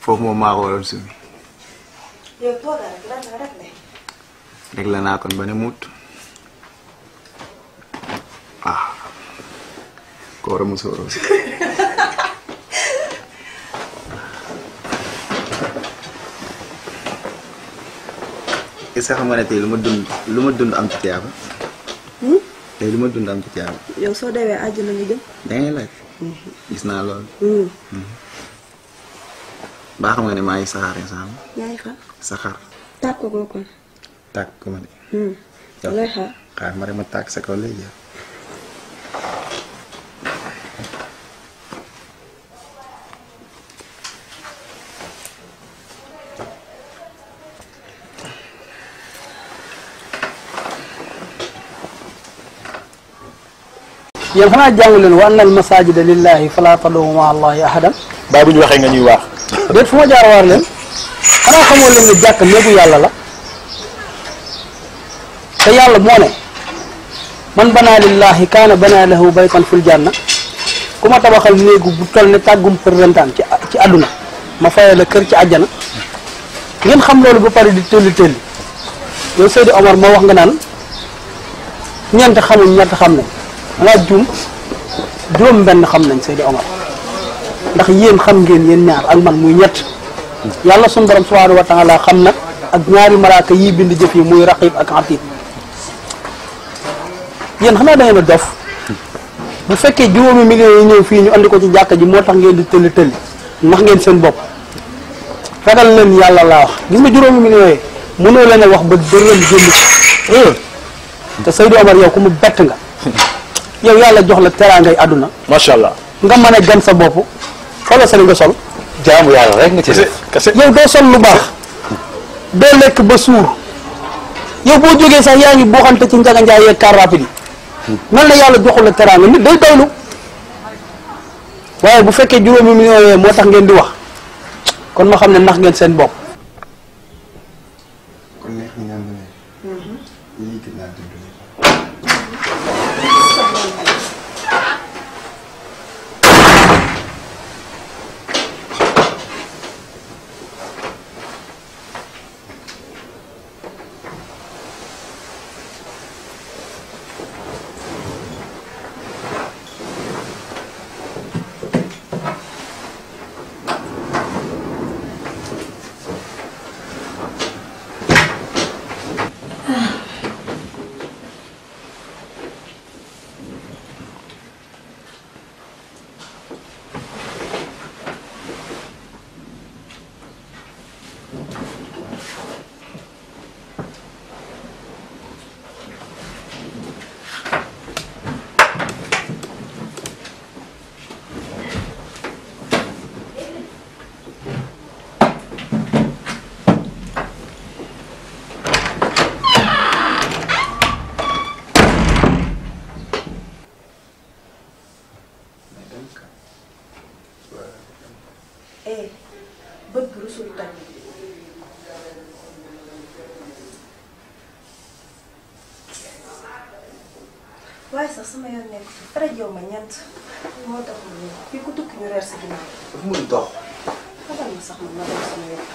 foofu moom maa ko waroon sumi. yow toogal rek lan la rek de. rek la naa kon ba ne muut. ah ko war a musóoroo si. est-ce que xam nga ne tey lu ma dund am ci tiyaaba. tey lu ma dund am ci tiyaaba. yow soo demee àjjana ñu jëm. da ngay laaj. gis naa loolu. baa xam nga ne maa ngi saxaar instant yaa ngi xaar. saxaar. tàkk ko kon. tàkk ko ma ne. looy xaar. xaar ma ma tàgg sa kaw léegi. yéen xanaa jàng leen wa annal masajida lillahi fala tad'u ma'a allahi ahadan. baa bu ñu waxee nga ñuy wax. déet fu ma jaar waar leen xanaa xamoo leen ne jàkk néegu yàlla la te yàlla moo ne man banaa lillahi kaana banaa lahu baytan fil janna ku ma tabaxal néegu bu toll ne tàggum përrentaan ci àdduna ma fayal la kër ci àjjana ngeen xam loolu ba pare di tëlli tëlli yow Seydou Omar moo wax nga naan ñeent xamuñ ñett xam nañ dangaa juum juróom benn xam nañ Seydou Omar ndax yéen xam ngeen yéen ñaar ak man muy ñett yàlla sunu borom subhanahu wa taala xam na ak ñaari malaaka yii bind jëf yi muy raqib ak atid yéen xanaa da ngeen a dof bu fekkee juróomi millions yi ñëw fii ñu andi ko ci jàkka ji moo tax ngeen di tëlli tëlli ndax ngeen seen bopp ragal leen yàlla laa wax gis nga juróomi millions yi mënoo leen a wax ba dërëm génn ci te Seydou Omar yow ku mu bett nga yow yàlla jox la teraangay àdduna macha allah nga mën a gan sa bopp xoolal sa li nga sol jaamu yàlla rek nga ci kese yow doo sol lu baax doo lekk ba suur yow boo jógee sax yaa ngi boo xamante ci njaga njaay yeeg car rapide yi mel na yàlla joxul la teraanga nit day doylu waaye bu fekkee juróomi millions yooyu moo tax ngeen di wax kon ma xam ne nax ngeen seen bopp. kon neex na ñaan ne lii gën naa dund. bët bu rusul tànn waaye sax sama yoon nekk ci fara jow ma ñeent moo tax ñu fii ku tukki ñu reer sa ginnaaw dafa mun dox xamal ma sax man ma dox sama yoon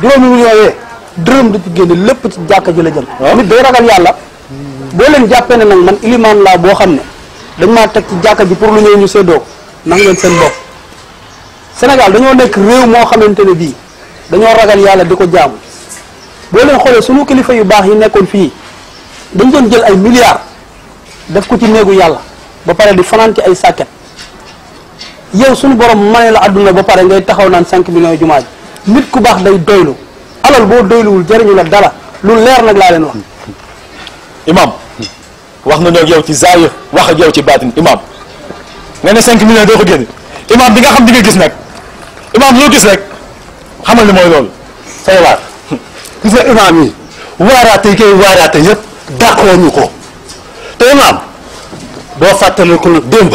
juróomi millions yooyu dërëm du ci génne lépp ci jàkka ji la jëm. nit day ragal yàlla boo leen jàppee ne nag man ilimaan laa boo xam ne dañ maa teg ci jàkka ji pour lu ñëw ñu séddoo nax ngeen seen bopp. Sénégal dañoo nekk réew moo xamante ne bii dañoo ragal yàlla di ko jaamu boo leen xoolee sunu kilifa yu baax yi nekkoon fii dañ doon jël ay milliards def ko ci néegu yàlla ba pare di fanaan ci ay sàkket yow sunu borom mane la àdduna ba pare ngay taxaw naan 5 millions jumaa ji nit ku baax day doylu alal boo doyluwul jëriñu la dara lu leer nag laa leen wax. imam wax na ñoo yow ci zaahir wax ak yow ci baatin imam nga ne 5 millions doo ko génne imam bi nga xam di nga gis nag imam loo gis rek xamal ni mooy loolu say waar gis nga imaam yi waaraate yi koy waaraate yëpp dàqoo ñu ko te imaam boo fàttali ko nag démb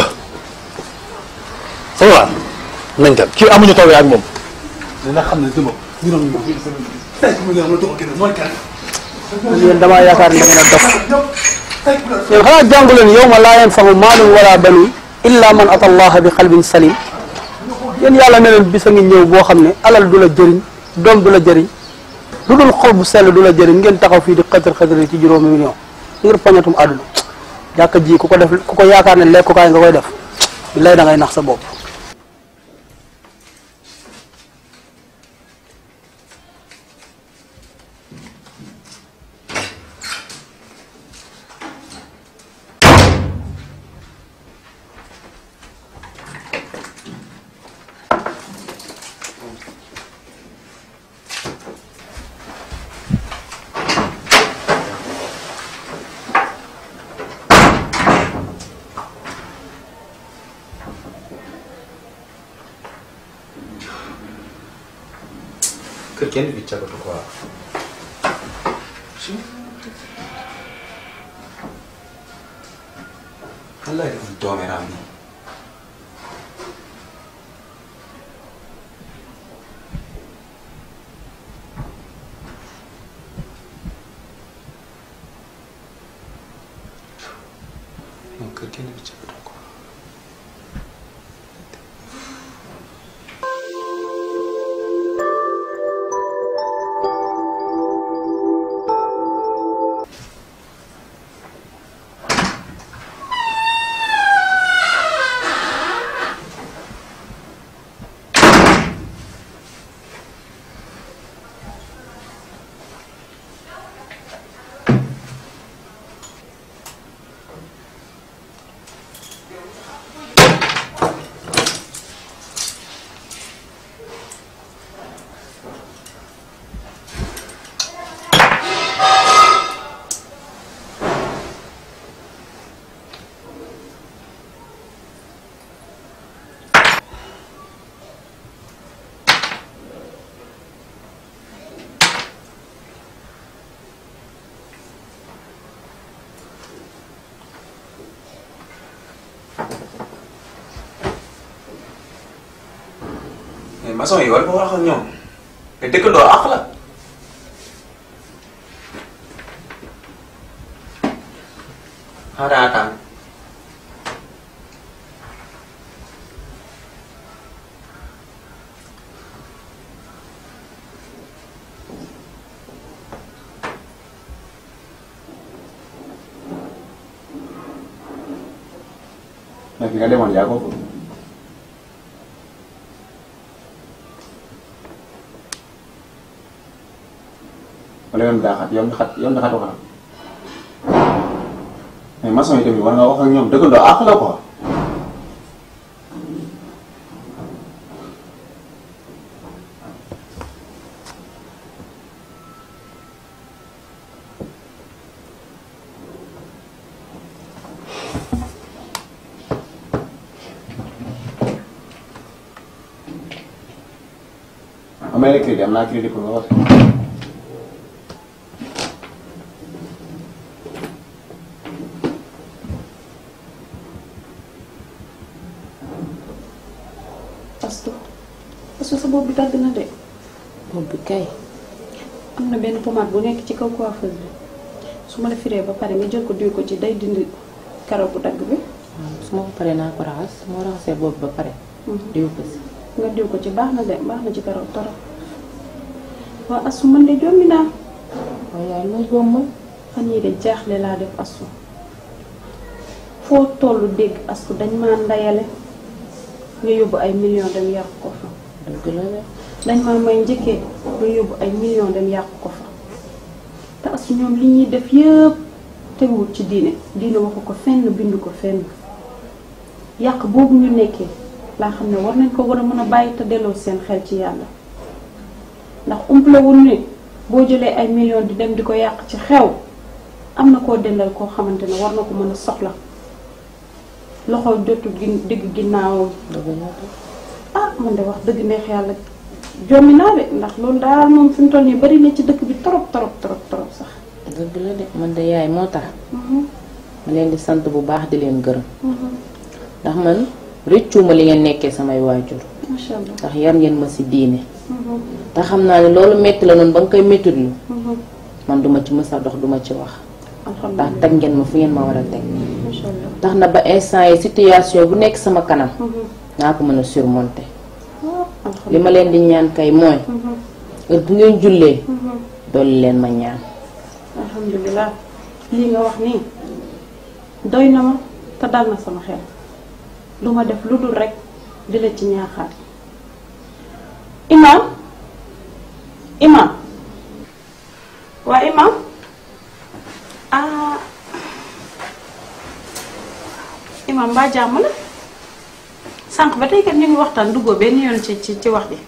say waar nañ dem kii amuñu toogee ak moom dina xam ne démb ñu doon ñu 5 millions la doon génne mooy kan yéen damaa yaakaar ne da ngeen a dof yéen xanaa jàngu leen yawma laa yanfa'u maalun wala banuun illa man ata allaha bi qalbin salim yéen yàlla ne leen bis a ngi ñëw boo xam ne alal du la jëriñ doom du la jëriñ lu dul xol bu sell du la jëriñ ngeen taxaw fii di xëtër xëtër ci juróomi million ngir poñatum àdduna jàkka ji ku ko yaakaar ne lekkukaay nga koy def billaay da ngay nax sa bopp. kër kenn fi cagatu quoi. kan laay def doomeeraam bi. non kër kenn fi cagatu quoi. maçon yi war nga wax ak ñoom te dëkkandoo àq la. xaaral attends. nag nga demoon yaa ko fa. wala yoon daa xat yoon xatu xanaa mais maçon yi tamit war nga wax ak ñoom dëggandoo àq la quoi. amee na crédit am naa crédit pour nga wax. parce que sa bopp bi tàgg na de. bopp bi kay. am na benn pommade bu nekk ci kaw coiffeuse bi su ma la firee ba pare nga jël ko diw ko ci day dindi karaw bu dagg bi. su ma ko paree naa ko raxas moo raxasee bopp ba pare. diw ko si. nga diw ko ci baax na de baax na ci karaw torop. waa asu man de jommi naa. waaye yaay loo jomm. fan yii de jaaxle laa def asu. foo tollu dégg asu dañ maa ndayale nga yóbbu ay millions dem yàq ko fa. dëgg la de. dañ maa may njëkkee nga yóbbu ay millions dem yàq ko fa. te asu ñoom li ñuy def yëpp teguwul ci diine waxu ko fenn bindu ko fenn. yàq boobu ñu nekkee laa xam ne war nañ ko war a mën a bàyyi te delloo seen xel ci yàlla. ndax umplewul ni boo jëlee ay millions di dem di ko yàq ci xew am na koo dendal koo xamante ne war na ko mën a soxla loxo jotul digg ginnaawam. ah man de wax dëgg neex yàlla jommi naa de ndax loolu daal moom fi mu toll nii bari na ci dëkk bi trop sax. dëgg la de man de yaay moo tax. ma leen di sant bu baax di leen gërëm. ndax man rëccuuma li ngeen nekkee samay waajur. macha allah ndax yar ngeen ma si diine. te xam naa ne loolu metti la noonu ba nga koy mettitlu man duma ci mës a dox duma ci wax. ndax teg ngeen ma fu ngeen ma war a teg. tax na ba instant yi situation bu nekk sama kanam. naa ko mën a surmonter. li ma leen di ñaan kay mooy. heure bu ngeen jullee. dolli leen ma ñaan. alhamdulilah lii nga wax nii doy na ma te dal na sama xel du ma def lu dul rek di la ci ñaaxaat. Imam waa Imam Imam mbaa jàmm la sànq ba tey kat ñu ngi waxtaan duggoo benn yoon ci wax ji.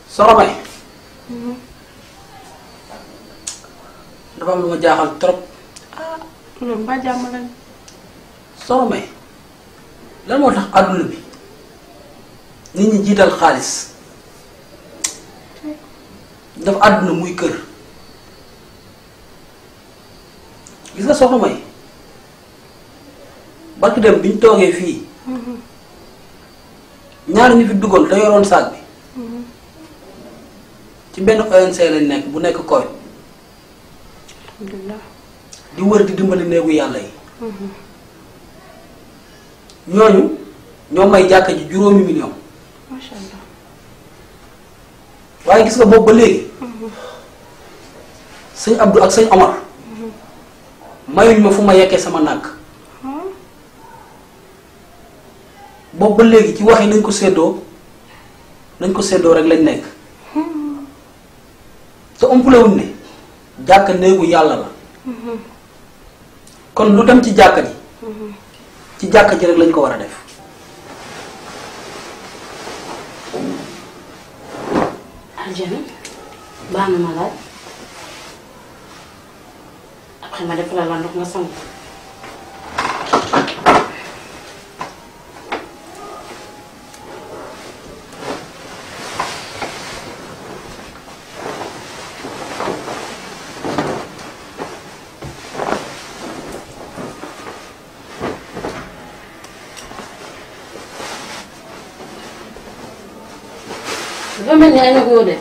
Soxna dafa am lu ma jaaxal trop. loolu mbaa jàmm lañ. Soxna lan moo tax àdduna bi nit ñi jiital xaalis dafa àdduna muy kër gis nga soxna May barki dem biñ toogee fii ñaar ñu fi duggoon da yoroon saag bi ci benn ONC lañ nekk bu nekk koy alhamdulilah di wër di dimbali néegu yàlla yi ñooñu ñoo may jàkka ji 5 millions. macha allah. waaye gis nga boobu ba léegi sëñ Abdou ak sëñ Omar mayuñ ma fu ma yekkee sama nàkk boobu ba léegi ci wax yi nañ ko séddoo rek lañ nekk te umpulewuñ ne jàkka néegu yàlla la kon lu dem ci jàkka ji ci jàkka ji rek lañ ko war a def. aljana baax na ma laaj après ma def la ndox nga sangu. dafa mel ni ay na góor de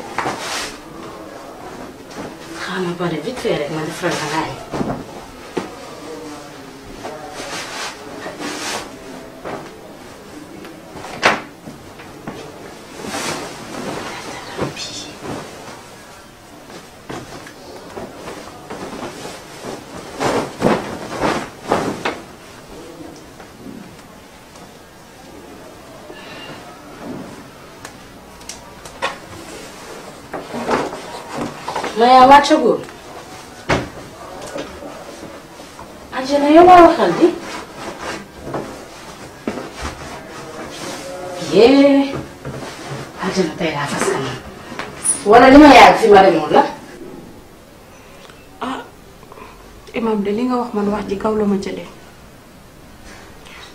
xam nga pare vite fait rek ma defaral la laay. Maya wàcc góor Angela yow laa waxal di yee Angela tey laa fas kanam wala li ma yàgg fi ma demoon la. ah imam de li nga wax man wax ji kaw la ma jëlee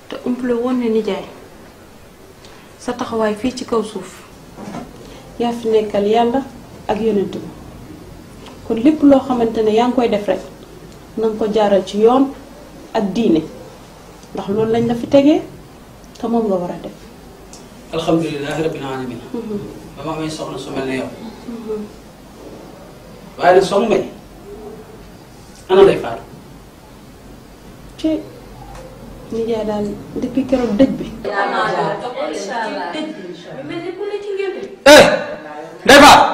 te umpale woon ne nijaay sa taxawaay fii ci kaw suuf yaa fi nekkal yàlla ak yonent bi kon lépp loo xamante ne yaa ngi koy def rek na nga ko jaaral ci yoon ak diine ndax loolu lañ la fi tegee te moom nga war a def. alhamdulilah rabbil alamin ba ma amee soxna su mel ne yow waaye nag soxna Mbaye ana lay faatu. ci nijaay daal depuis keroog dëj bi. Ndeye Fatou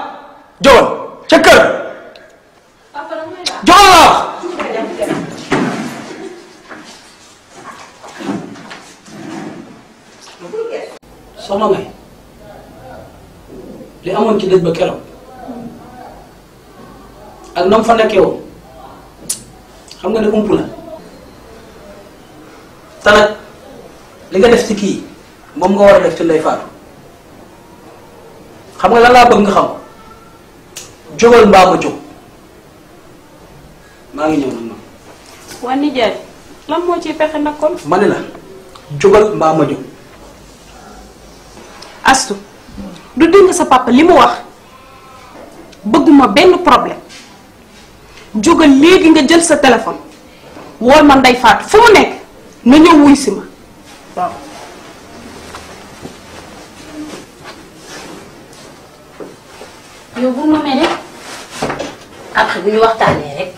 jógal ca kër jógal la soxna May li amoon ci dëj ba keroog ak nam fa nekkee woon xam nga ne ump la te nag li nga def ci kii moom nga war a def ci Ndeye Fatou xam nga lan laa bëgg nga xam jógal mbaa ma jóg maa ngi ñëw nag ma. waa nijaay lan moo ciy pexe nag kon. ma ne la jógal mbaa ma jóg. Astu du dégg sa papa li mu wax bëgguma benn problème jógal léegi nga jël sa téléphone wool ma Ndeye Fatou fu mu nekk nga ñëw wuy si ma waaw. yow bu ma mere après bu ñu waxtaanee rek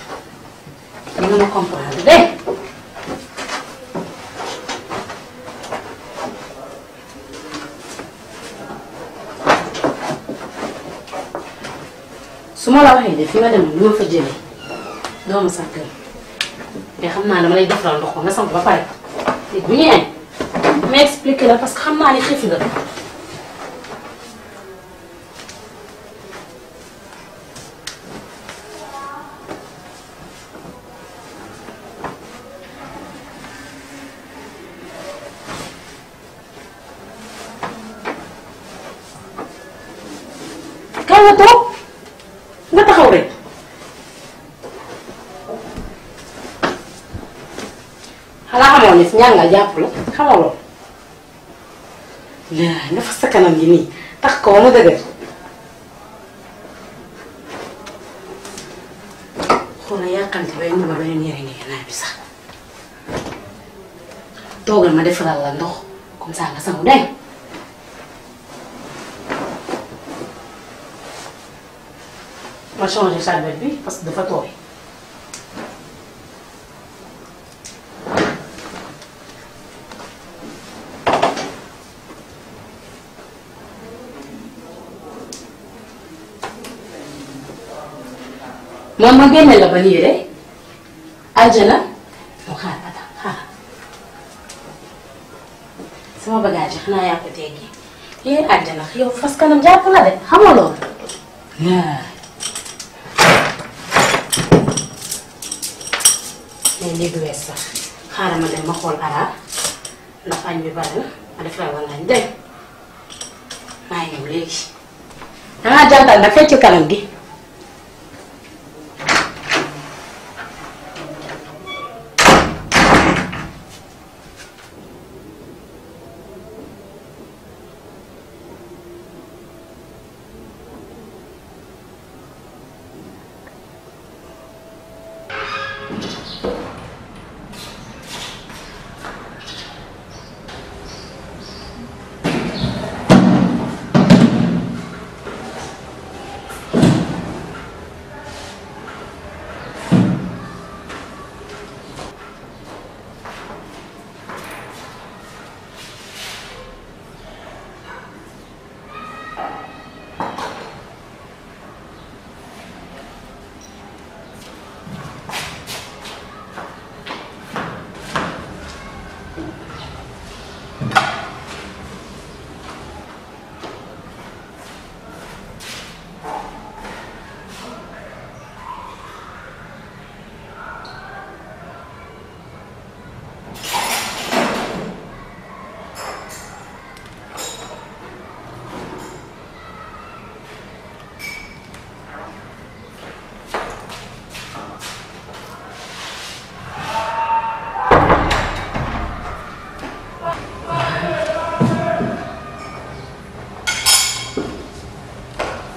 di nga ma comprendre de. su ma la waxee de fi ma dem lu ma fa jëlee doo ma sax kër te xam naa dama lay defaral ndox ko nga sant ba pare te bu ñu añ ma expliqué la parce que xam naa ni xiif nga. kaw nga toog nga taxaw rek xanaa xamoon ne si ñàngal jàpp la xamaloo la nga fa sa kanam gi nii tax ko ma dëgër xoola yàqante bay nu ma beneen yére ngi naaj bi sax toogal ma defaral la ndox comme ça nga sangu day ma changé serviette bi parce que dafa tooy. moom ma génne la ba yére aljana mu xaar ata xaar sama bagage yi xanaa yaa ko teggi yére aljana yow fas kanam jàpp la de xamoo loolu. mais léegi wees sax xaaral ma dem ma xool araab ndax añ bi bari na ma def la wala añ dem maa ngi ñëw léegi. dangaa jantal nag fecc kanam gi.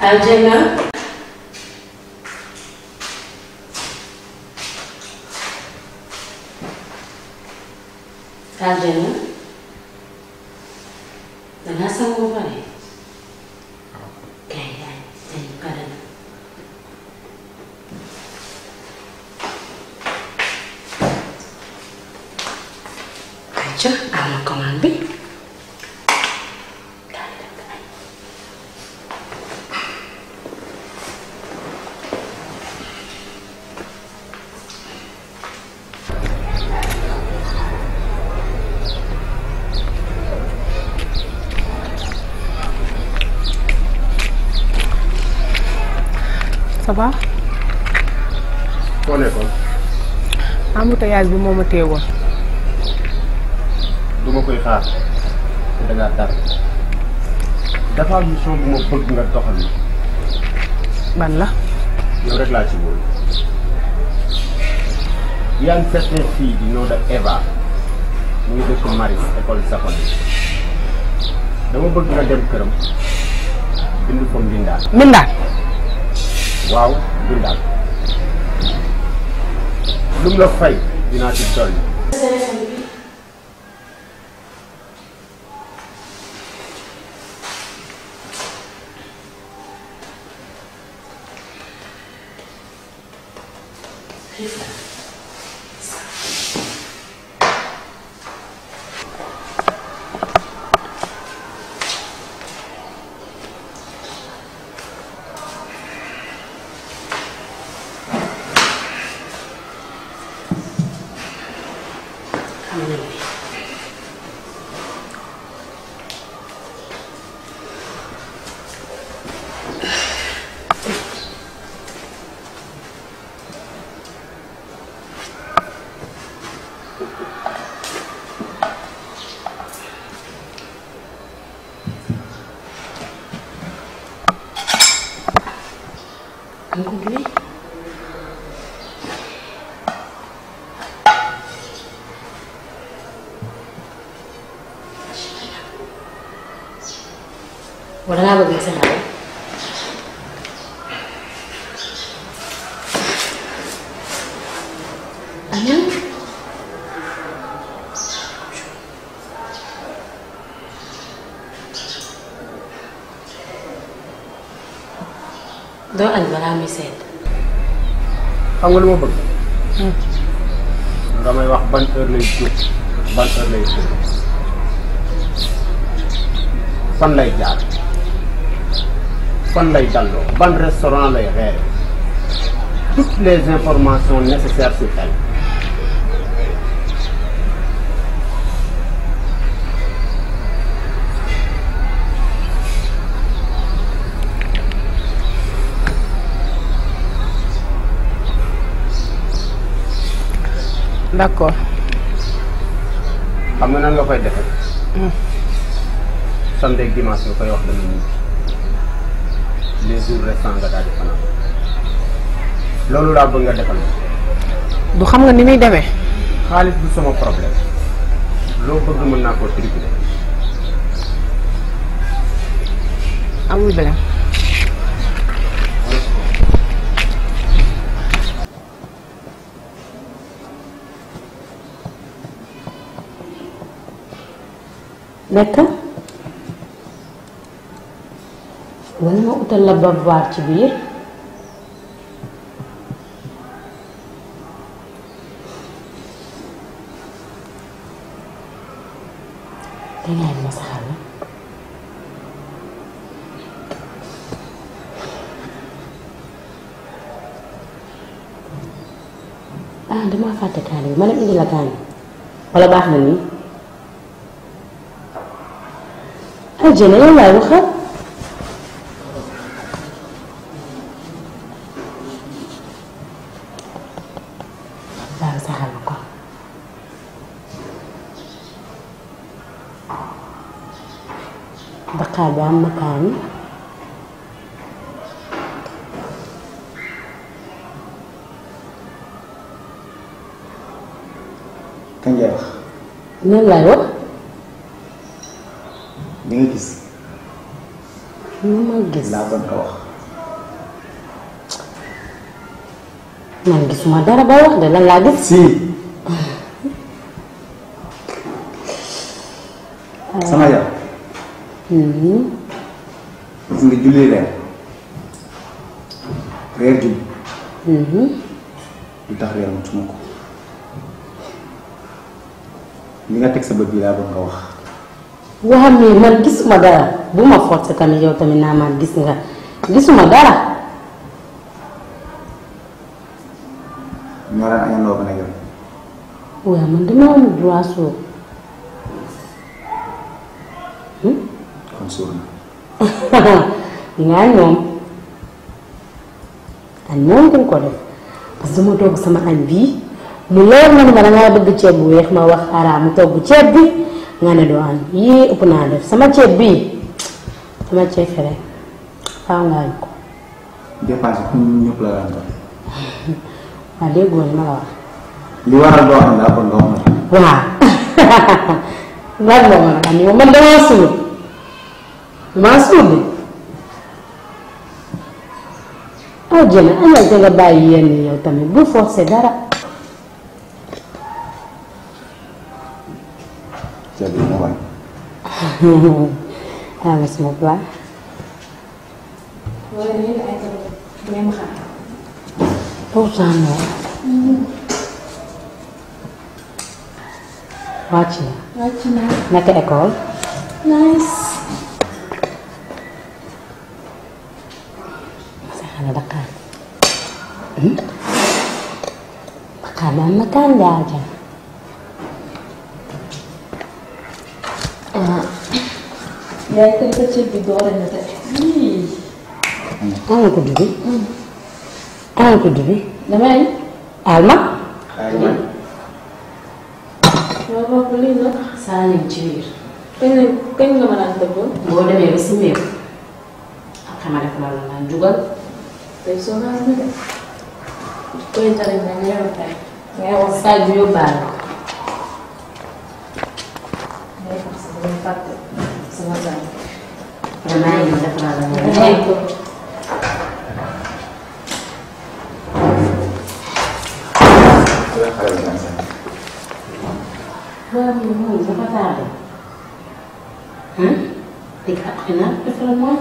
aljana aljana dangaa sangu ba pare kay yaay dañu kan xaaral ma commande bi. ça va. foo nekkoon. embouteillage bi moo ma teewoon. du ma koy xaar te da ngaa tar dafa am mission bu ma bëgg nga doxal ma. ban la. yow rek laa ci wóolu. y a une certaine fille du nom de Eva mu ngi dëkk Maris école japonaise dama bëgg nga dem këram bind ko mbindaan. mbindaan. waaw mbindaan. lu mu la fay dinaa ci dolli. wala ngaa bëgg sa xale. Añal. doo añ balaa muy sedd. xam nga lu ma bëgg. nga may wax ban heure lay jóg ban heure lay jóg fan lay jaar fan lay dalloo ban restaurant lay reere toutes les informations nécessaires sur elle. d'accord. xam nga nan nga koy defee. samedi ak dimanche nga koy wax dama ñibbi les jours restants nga daal di fanaan loolu laa bëgg nga defal ma. du xam nga ni muy demee. xaalis du sama problème loo bëgg mën naa koo tripler. amul beneen. nekk wala ma utal la bavoir ci biir. dangay ma saxal la. damaa fàtte kaani bi ma dem indi la kaani wala baax na nii. jëne yow laay waxal. daal saxal ma ko. daqaar bi am na kaani. kañ ngay wax. nan laay wax. di nga gis. nu ma gis laa doon ko wax. man gisuma dara ba wax de lan laa gis. si. sama yaram. gis nga julli reer. reer julli. lu tax reer matuma ko. li nga teg sa bët bi laa bëgg nga wax. waa mais man gisuma dara bu ma forcé tamit yow tamit naa man gis nga gisuma dara. ñoo daan añandoo ba nag yow. waaw man dama am droit suur. kon suur na. nga ñoom añ moom dañ ko def parce que dama togg sama añ bii mu leer ma ne ma dangaa bëgg ceeb bu weex ma wax ara mu togg ceeb bi nga ne doo añ yii ëpp naa def sama ceeb bii sama ceeb fere faaw nga añ ko. dépense bi ñëpp la daan doon. waaw déggoo li ma la wax. li waral doo añ laa bëgg nga wax ma. waaw lan moo war a añ man damaa suur maa suur de. oh jëna añal te nga bàyyi yenn yow tamit bu forcé dara. ceeb bi ma wañ. ah sama plat. pourtant non. wàcc na. wàcc naa. naka école. nice. Dakar Dakar daan na kaan jaaja. yaay tey sa ceeb bi doore na te. ana ko dubi. ana ko dubi. damay. alma. waaw boobu lii la. saa nañ ci biir. kañ nga mën a tëggoon. boo demee ba si mbir après ma def loolu naan jugal. tey soo naan na de. koy tari na nga yor tey. nga wax saa ju yóbbaale ko. ngay wax sa damay fàtte sama saa. damaa yëngu def naa la ko. waaw moom dafa tardé. dégg nga après naa dafa la moom.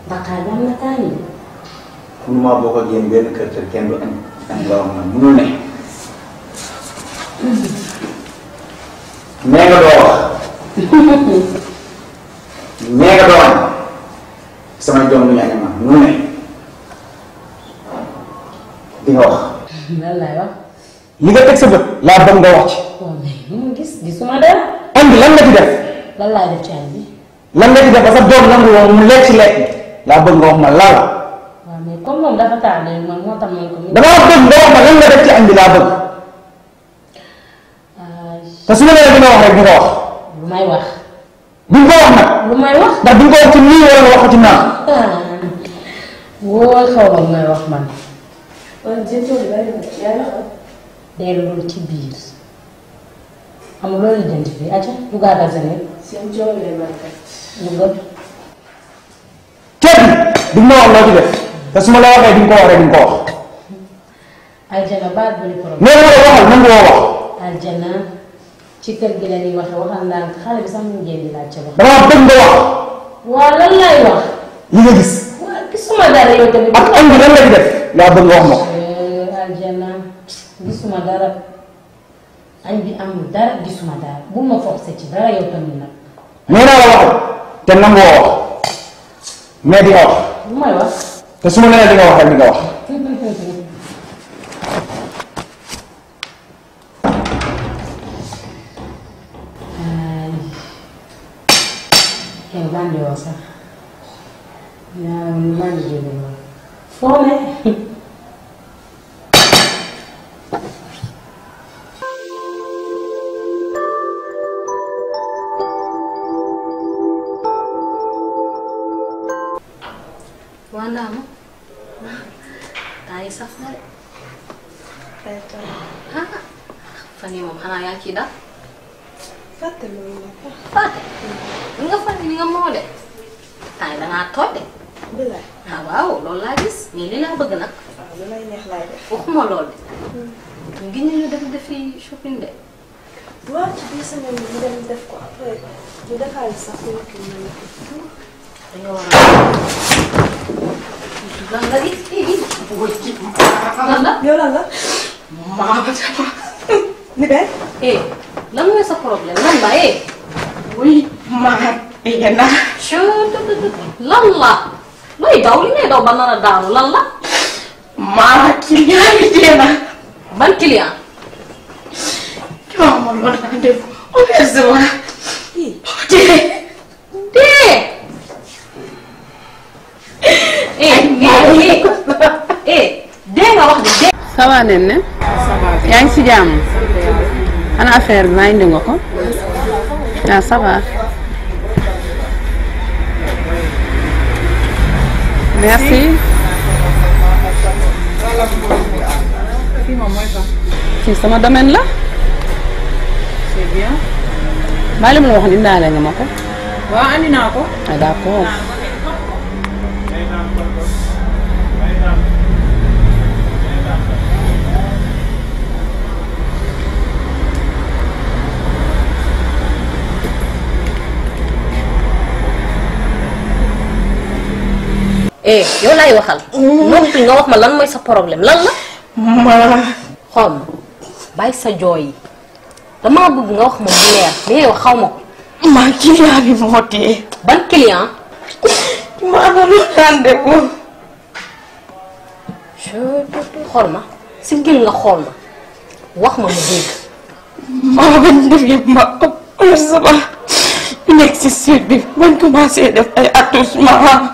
Dakar daan na kaan yi. mënuma bokk ak yéen benn kër kenn du añ nga wax man mënul ne. nee nga doo wax. nee nga doo añ. sama jom lu ñu añ man mënul ne. di nga wax. lan laay wax. li nga teg sa bët laa bëgg nga wax ci. waaw mais mu gisuma dara. añ bi lan nga ci def. lan laay def ci añ bi. lan nga ci def ba sa doom nangu woon mu lekk ci lekk laa bëgg nga wax ma lan la. waaw mais comme moom dafa tardé man moo tax man ko. damaa bëgg nga wax ma lan nga def ci añ bi laa bëgg. te su ma nee di nga wax rek di nga wax. lu may wax. di nga ko wax nag. lu may wax. ndax di nga ko wax ci nii wala nga wax ko ci naan. woo xaw ma ngay wax man. kon jëndoon bari na yàlla xam. delloo ci biir. amul loolu identifié acca du gaagal sa nekk. seen coow leen man kat. lu gën. ceeb bi di nga wax loo ci def te su ma la waxee di nga ko wax rek di nga ko wax. aljana baat bu ni problème. nee nga waxal nan nga wax. aljana ci kër gi la ñuy waxe waxal ndànk xale bi sax mu ngeen di laaj ca wax. damaa bëgg nga wax. waaw lan lay wax. li nga gis. waaw gisuma dara yow tamit. ak añ bi lan la ci def laa bëgg nga wax ma ko. aljana gisuma dara añ bi amul dara gisuma dara bu ma forcé ci dara yow tamit nag. nee naa la waxal te nangoo wax mais di nga wax. lu may wax. te su ma nee di nga wax rek di nga wax. kenn bandi woo sax yaa maa ngi jéem a foo ne. waa Ndama. taa yi saf na de. ah fan yii moom xanaa yaa ngi ciy daal. fàtte loolu nag. fàtte. ni nga fàtte ni nga moo de. taa yi dangaa tooj de. bilaay. ah waaw loolu laa gis mais li laa bëgg nag. waaw lu lay neex laay def. waxuma loolu de. ngi ñu def defi shopping de. waaw ci biir semaine bi ñu dem def ko après ñu defaale sax suñu kii ñu ne dañoo war a. lan la it lan la. yow lan la. maa ni benn. lan mooy sa problème lan la oui maa yéen a. lan la looy daw li ngay daw ba nar a daanu lan la. maa client yi dee na. ban client. waaw man loolu laa def heureusement. dee. dee nga wax de dee. ça va Néné. yaa ngi si jàmm. ana affaire bi maa indi nga ko. ah ça va. merci. fii sama domaine la. c'est bien. maa li ma la wax ni indaale nga ma ko. waaw andi naa ko. ah d'accord. yow laay waxal. noppi nga wax ma lan mooy sa problème lan la. xool ma bàyyi sa jooy yi damaa bëgg nga wax ma bu leer li ngay wax xaw ma ko. maa client bi moo tee. ban client. maa doon rendez-vous. xool ma si gil nga xool ma wax ma mu dégg. maa bañ def yëpp ma ëpp sama nekk si sud bi bañ commencé def ay attouchement.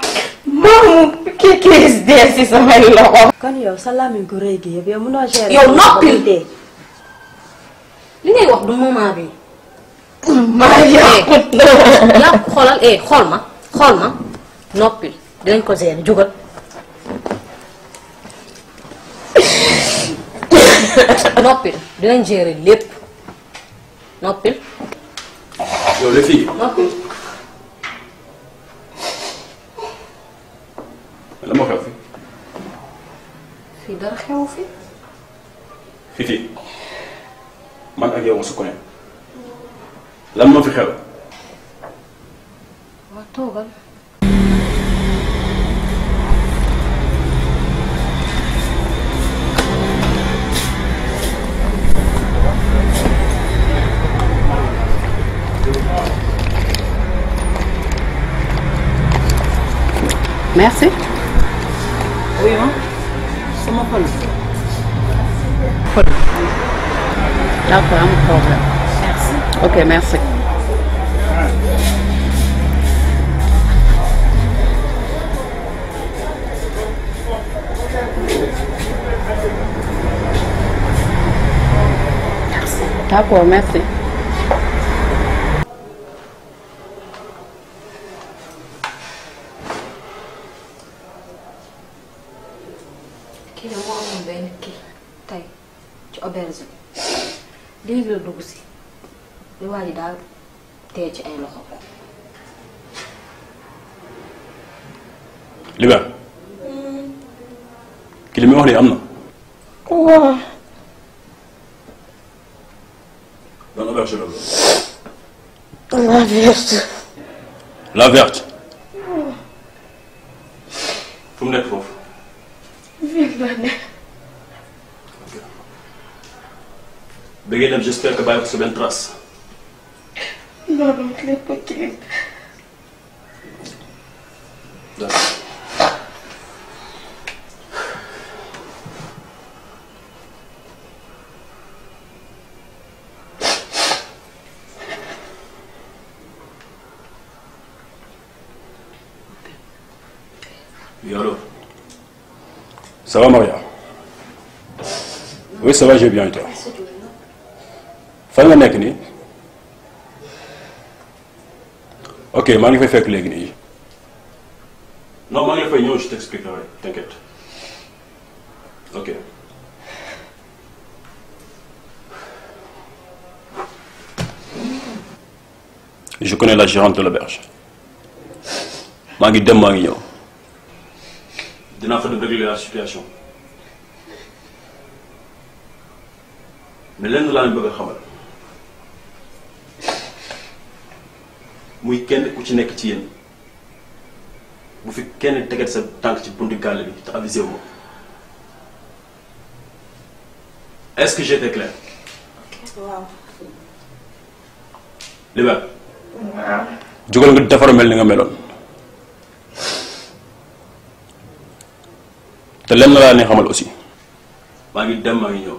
maamu kii dee si samay loxo. kon yow sa làmmiñ ko rëy gi yëpp yow mënoo gérer. yow noppil li ngay wax du moment bi. maa yàqu yàqu xoolal xool ma noppil dinañ ko gérer jugal. noppil dinañ gérer lépp noppil. yow les filles. noppil. lan moo xew fi. fii dara xew fi. Fifi man ak yow on se connaît lan moo fi xew. waa toogal. merci. oui ma sama xol. d'accord amul problème. merci. ok merci. d'accord merci. kii de moo amoon benn kii tey ci auberge bi léegi la dugg si li waa ji daal tee ci ay loxo. Libère ki li muy wax nii am na. waaw. ban auberge la. la verte. la verte. fu mu nekk foofu. ba ngeen dem j'espère que bàyyi ko sa benn trace. non non lépp kii. d'accord. Oui, alors. Ça va, Maria? Oui, ça va, j'ai bien été. Fan nga nekk nii? Ok, maa ngi fay fekk léegi nii. Non, maa ngi fay ñëw, je t'expliquerai, t'inquiète. Ok. Je connais la gérante de l'auberge. maa ngi dem maa ngi ñëw. dinaa fa dem régler la situation. mais lenn laa leen bëgg a xamal muy kenn ku ci nekk ci yéen bu fi kenn teget sa tànk ci buntu gàlle bi te avisé wu ma. est-ce que j'étais clair? waaw. Liba jógal nga defar mel ni nga meloon te lenn laa ne xamal aussi maa ngi dem maa ngi ñëw.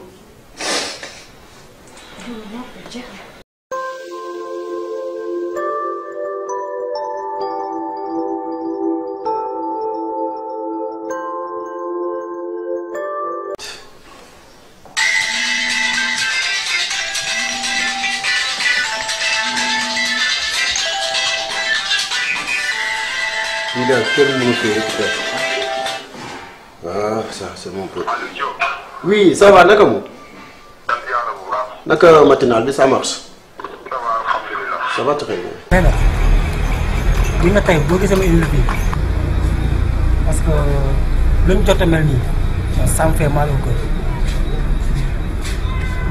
Ah, ça c'est mon pote. Oui, ça va, naka mu? Naka matinal bi ça marche? Ça va très bien. Mais nag li nga tey boo gisee ma indi fii parce que lu ñu jot a mel nii ça me fait mal au cœur.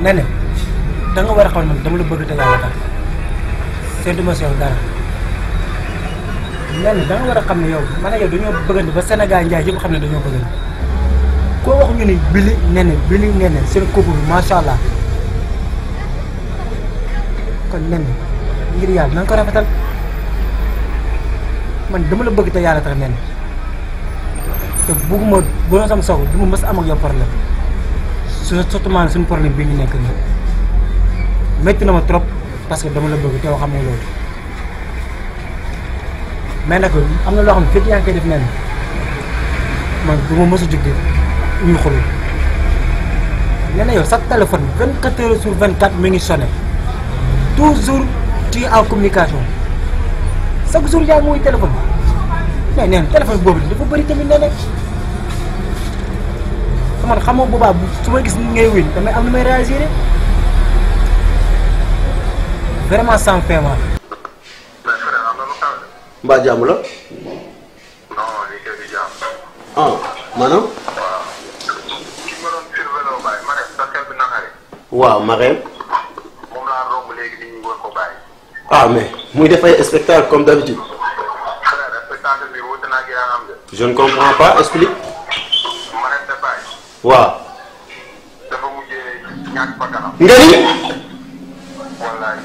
Nene da nga war a xam ne dama la bëgg te yàlla tax seetuma si yow dara. Nene da nga war a xam ne yow man ak yow dañoo bëggante ba Sénégal njaay yëpp xam ne dañoo bëggante. Koo wax ñu ni Billy Nene seen couple bi macha allah kon Nene ngir yàlla na nga ko rafetal man dama la bëgg te yàlla tax Nene te bugguma bu doon sama soxla du ma mës a am ak yow problème surtout maanaam suñu problème bii ñu nekk nii métti na ma trop parce que dama la bëgg te yoo xam ne loolu mais nag am na loo xam ne fekk yaa ngi koy def Nene man du ma mës a jóg ñuy xool nee na yow sa téléphone 24 heures sur 24 mi ngi sonné toujours tu es en communication chaque jour yaa ngi wuy téléphone mais nee na téléphone boobu dafa bëri tamit nee na man xamoo boobaa su ma gis ni ngay wéy damay am lu may réagir vraiment sans paiement. Mbaa jàmm la. Ah maanaam. waaw Marème. moom laa romb léegi nit ñi war ko bàyyi. Ah mais muy def ay spectacle comme d'habitude. frère spectacle bi wute naa yaa am de. Je ne comprends pas, explique. Marème da bàyyi. waaw. dafa mujjee ñàkk ba kanam. nga ni. wallaay.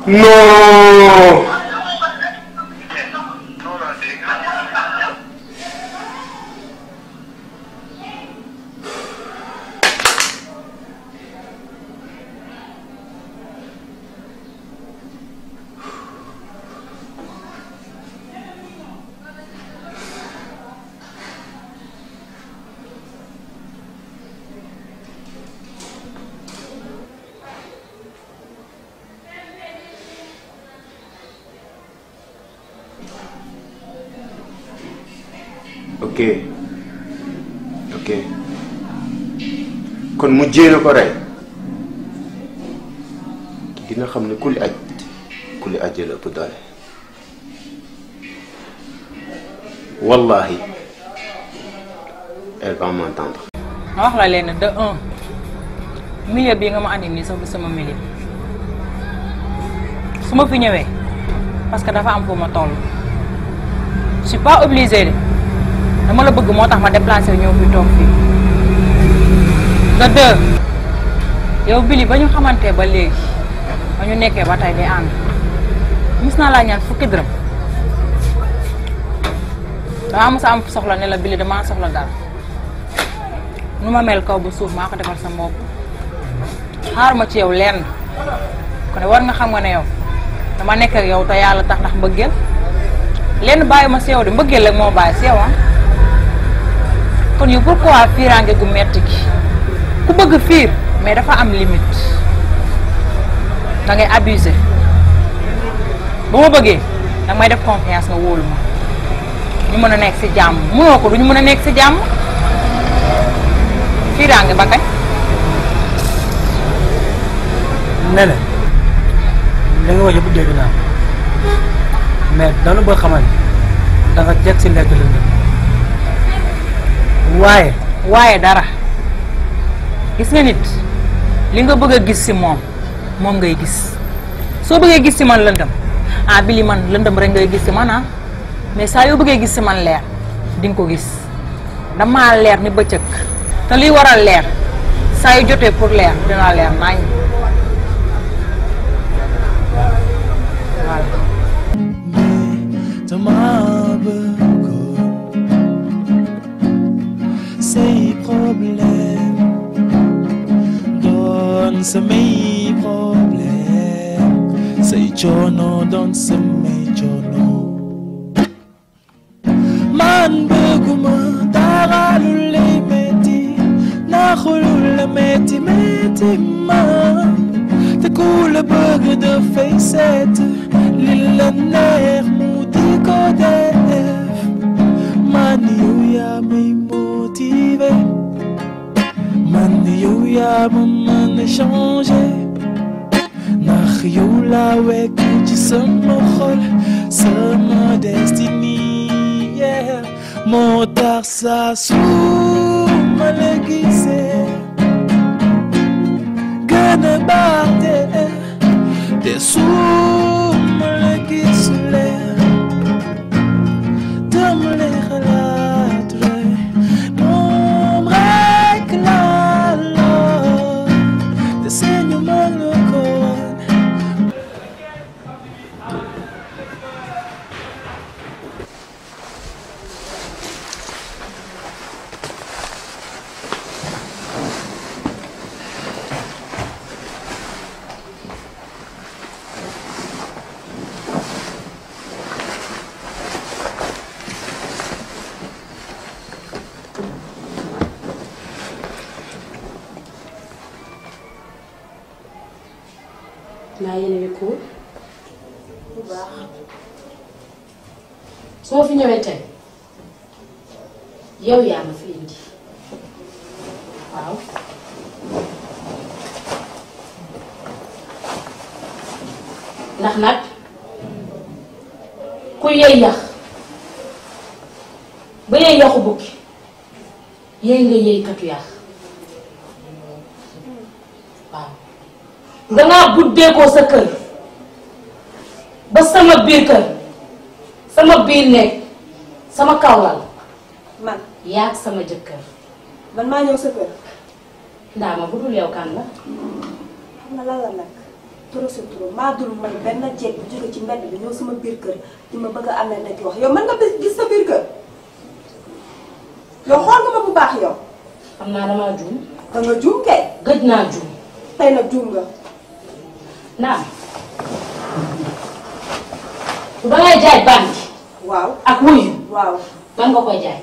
non. ok kon mujjee na ko rey dina xam ne kuli aj la ëpp doole wallahi elle va m'entendre. ma wax la leen de un milieu bi nga ma andi nii sax du sama milieu su ma fi ñëwee parce que dafa am fu ma toll je suis pas obligée de dama la bëgg moo tax ma déplacé ñëw fi toog fii de deux yow Billy ba ñu xamante ba léegi ba ñu nekkee ba tey di ànd mus naa laa ñaan fukki dërëm damaa mos a am soxla ne la Billy damaa soxla daal nu ma mel kaw ba suuf maa ko defal sa bopp xaar ma ci yow lenn kon war nga xam nga ne yow dama nekk ak yow te yàlla tax ndax mbëggeel lenn bàyyi ma si yow de mbëggeel rek moo bàyyi si yow ah kon yow pourquoi fiiraange gu metti gi ku bëgg fiir mais dafa am limite da ngay abuser bu ma bëggee danga may def confiance nga wóolu ma ñu mën a nekk si jàmm mënoo ko du ñu mën a nekk si jàmm fiiraange ba kañ. nee na li nga wax yëpp dégg naa mais danu ba xamal da nga jeg si lekk li waaye dara gis nga nit li nga bëgg a gis si moom ngay gis soo bëggee gis si man lëndëm ah Billy man lëndëm rek ngay gis si man ah mais saa yoo bëggee gis si man leer di nga ko gis damaa leer ni bëccëg te liy waral leer saa yu jotee pour leer dina leer nañ dama bëggoon say problème doon samay problème say coono doon samay coono man bëgguma dara lu lay metti naxul la metti metti man te ku la bëgg dafay seet li la neex mu di ko def man yow yaa may motivé man yow yaa ma mën a changé ndax yow laa wekk ci sama xol sama destinée moo tax saa su ma la gisee gën a baax te su ma la gisulee dama lay xalaat rek moom rek laa lor te sañu ma la ko wan. maa yéen a ngi cool bu baax su ma fi ñëwee tey yow yaa ma fi indi waaw ndax nag ku yey yax ba yey yaxu bukki yey nga yey katu yax dangaa buddeekoo sa kër ba sama biir kër sama biir nekk sama kawlal man yaa ak sama jëkkër man maa ñëw sa kër ndaama bu dul yow kan la xam nga lan la nag turo sa turo maa dul man benn jeeg bu jóge ci mbedd bi ñëw sama biir kër di ma bëgg a amee nag wax yow man nga gis sa biir kër yow xool nga ma bu baax yow xam naa damaa juum da nga juum kay gëj naa juum tey nag juum nga naam bu dangay jaay bandi waaw ak wuyu waaw man nga koy jaay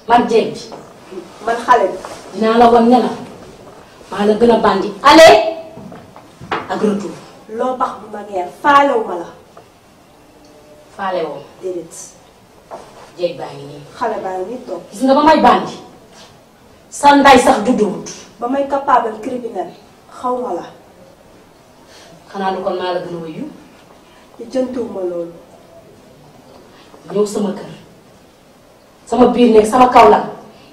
man jeeg bi man xale bi dinaa la wan ne la maa la gën a bandi aller ak retour loo bax bu ma ngeer faalewu ma la faale woo déedéet jeeg baa ngi nii xale baa ngi nii toog gis nga ba may bandi sa nday sax judduwut ba may capable criminel xaw ma la xanaa du kon maa la gën a wuyu jëntuwuma loolu ñëw sama kër sama biir nekk sama kaw la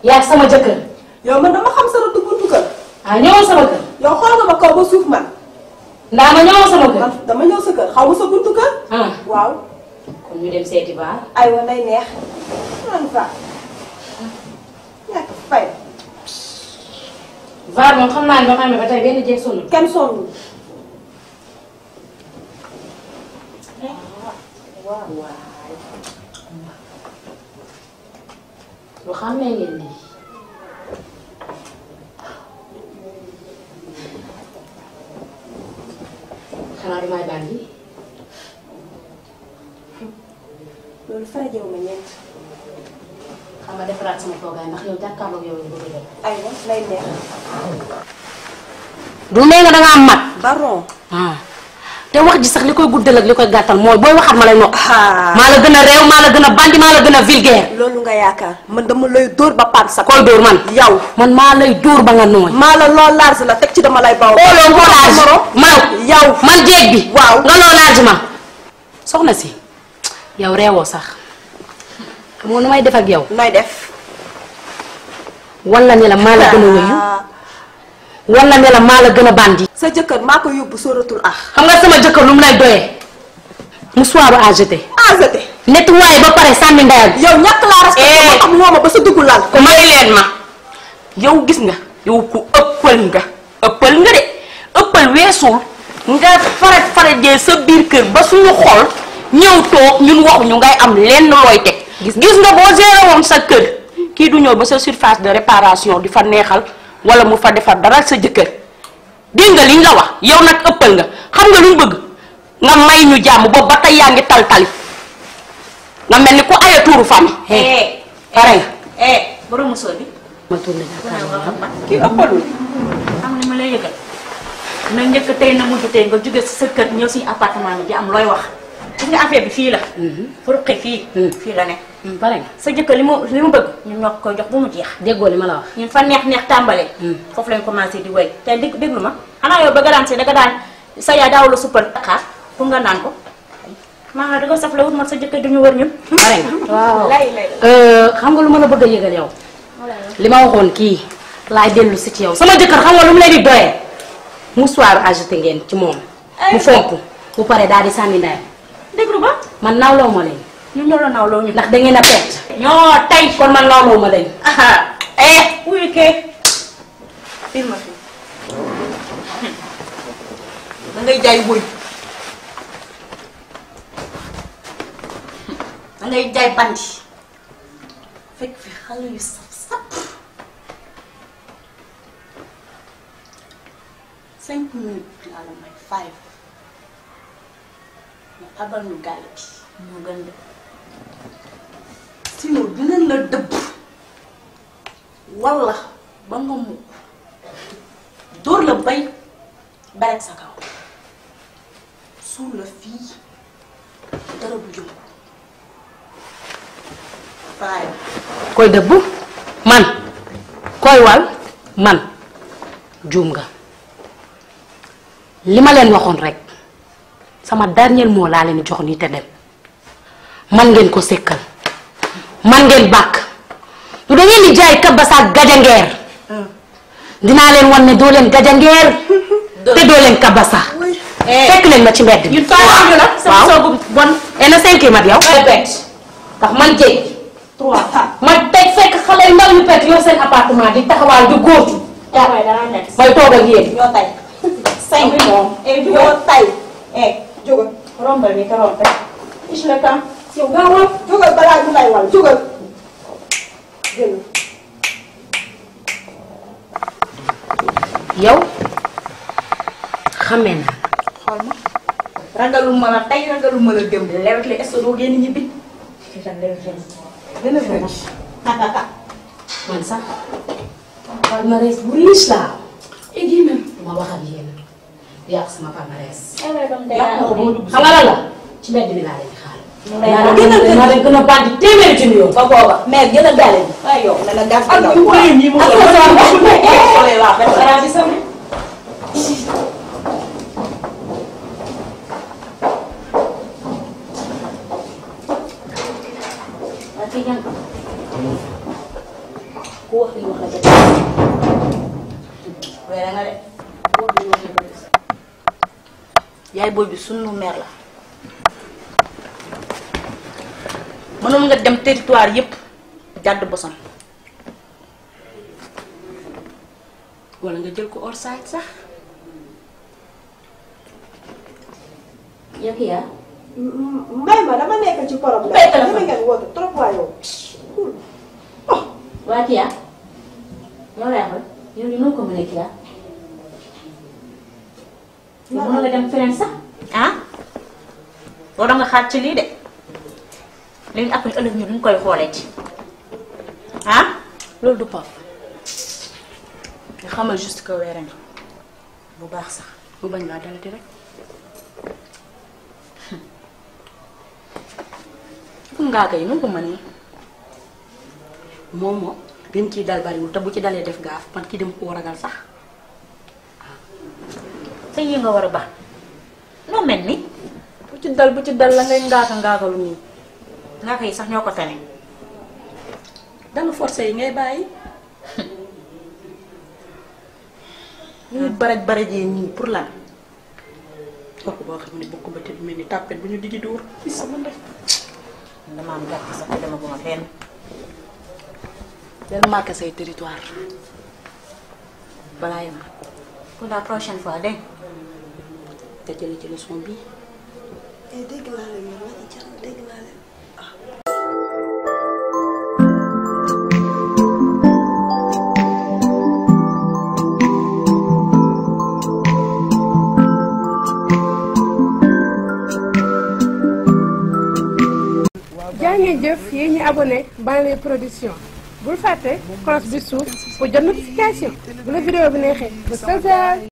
yaa ak sama jëkkër yow man dama xam sa rëdd buntu kër ah ñëwal sama kër yow xool nga ma kaw ba suuf man ndaa ma ñëwal sama kër dama ñëw sa kër xaw ma sa buntu kër waaw kon ñu dem seeti baar aywa nay neex naan fa ñàkk fay vaar moom xam naa ne ba ma amee ba tey benn jeeg sonn kenn sonnul waaw lu xàmmee ngeen lii xanaa du may bandi loolu farajewu ma ñeent xam nga defaraat sama toogaay ndax yow jàkkaarloog yow ñu bëgg a dem aywa nay neex du nee nga dangaa mat baron te wax ji sax li koy guddal ak li koy gàttal mooy booy waxaat ma lay nokk maa la gën a réew maa la gën a bandi maa la gën a vulgaire loolu nga yaakaar man dama lay dóor ba paan sa koy dóor man yow man maa lay dóor ba nga nooy maa la loo large la teg ci dama lay baw xooloo ngoo large man yow man jéeg bi waaw nga loo large ma soxna si yow reewoo sax xam nga nu may def ak yow nooy def wala ne la maa la gën a wëyu wala ne la maa la gën a bandi sa jëkkër maa ko yóbbu sóoratul xam nga sama jëkkër lu mu lay doyee musuwaaru à jeter nettoyé ba pare sànni ndayam yow ñàkk laa respecté moo tax moo ma ba sa dugg lal ko may leen ma yow gis nga yow ku ëppal nga de ëppal weesul nga faret jee sa biir kër ba suñu xol ñëw toog ñun waxuñu ngay am lenn looy teg gis nga boo géré woon sa kër kii du ñëw ba sa surface de réparation di fa neexal wala mu fa defar dara sa jëkkër dégg nga liñ la wax yow nag ëppal nga xam nga luñ bëgg nga may ñu jàmm boobu ba tey yaa ngi tal-tali nga mel ni ku aya tuuru famille pare borom musóor bi ma tourné kii ëppalul xam ne ma lay yëgal na njëkk tey na mujj tey nga jóge sa kër ñëw suñu appartement bi di am looy wax gis nga affaire bi fii la furuqi fii la ne pare nga sa jëkkër li mu bëgg ñun ñoo koy jox bu mu jeex déggoo li ma la wax ñun fa neex tàmbalee foofu lañ commencé di woy te déglu ma xanaa yow bëgg daan si danga daan sa yaay daaw la suppal xaar pour nga naan ko maa danga saf la wut man sa jëkkër duñu wër ñun pare nga waaw lay xam nga lu ma la bëgg a yëgal yow li ma waxoon kii laay dellu si ci yow sama jëkkër xam nga lu mu leen di doyee mouchoir ajouté ngeen ci moom mu fomp bu pare daal di sànni ndayam déglu ba man nawloo ma leen ñun ñoo la nawloo ñu ndax da ngeen a perte ñoo tey kon man nawloo ma leen wuyu kee film fi da ngay jaay wëy da ngay jaay bandi fekk fi xale yu sap 5 minutes laa la may 5 nga abal ñu gaal bi moo gën de sinon dinañ la dëbb walla ba nga mukk dóor la bay barek sa kaw suul la fii dara bu jëm faay koy dëbb man koy wal man juum nga li ma leen waxoon rek sama dernier mot laa leen jox nii te dem man ngeen ko sekkal man ngeen bàkk lu da ngeen di jaay kabasaak gajangeer dinaa leen wan ne doo leen gajangeer te doo leen kabasa fekk leen ma ci mbedd bi ñun faa la sama soobu bon na 5 mat yow ndax man jéeg 3 ma teg fekk xale yu ndaw yu pet yor seen appartement di taxawaal di góortu may toog ak yéen ñoo tay 5 moom ñoo tay jógal rombal bi ka rombe is la kam yow gaawal jógal balaa ñu lay wal jógal yow xamee naa xool ma ragaluma la tey ragaluma la gëm lewet la est-ce que doo génn ñibbi gën a bëri man sax palmarès bu riche laa egi na ma wax ak yéen yàq sama palmarès xam nga lan la ci mbedd mi laa leen di xaar naa leen gën a bandi téeméeri junni yow ba booba mais gën a gàlle bi waaye yow na la gàtt ak ñu bëri ñi mu ku wax li wax la ca weere nga de ku wax li wax la ca yaay booy bi sunu meer la mënoon nga dem territoire yépp jàdd bosam wala nga jël ko hors site sax yow kii yaa mbay ma dama nekk ci problème dama ngeen woote trop waaye yow waa kii yaa yow lay xool yow li noonu ko mënee kii yaa yow mën nga dem feneen sax ah boo nga xaar ci lii de léegi après ëllëg ñu duñ koy xoolee ci ah loolu du pap nga xamal juste que weere nga bu baax sax mu bañ laa dalati rek ngaa kay nu ko mënee moom moom bi mu ciy dal bariwul te bu ci dalee def gaaf man kii dem koo ragal sax sa yi nga war a baax noo mel ni bu ci dal la ngay ngaakalu nii ngaa kay sax ñoo ko tane dalu forcé yi ngay bàyyi ñu barajee nii pour lan kooku boo xam ne bokk ba te mel ni tàppet bu ñu diggi dóor fi sama ndef dama am gàtt sax te dama guma fenn del marqué say territoire balaa yem pour la prochaine fois dégg te jëlee ci leçon bi. dégg naa leen man maa ngi jàng dégg naa leen. jaa ngeen jëf yéen ñi abonné Banlieue production bul fàtte cloche bi suuf pour jot notification bu la vidéo bi neexee ba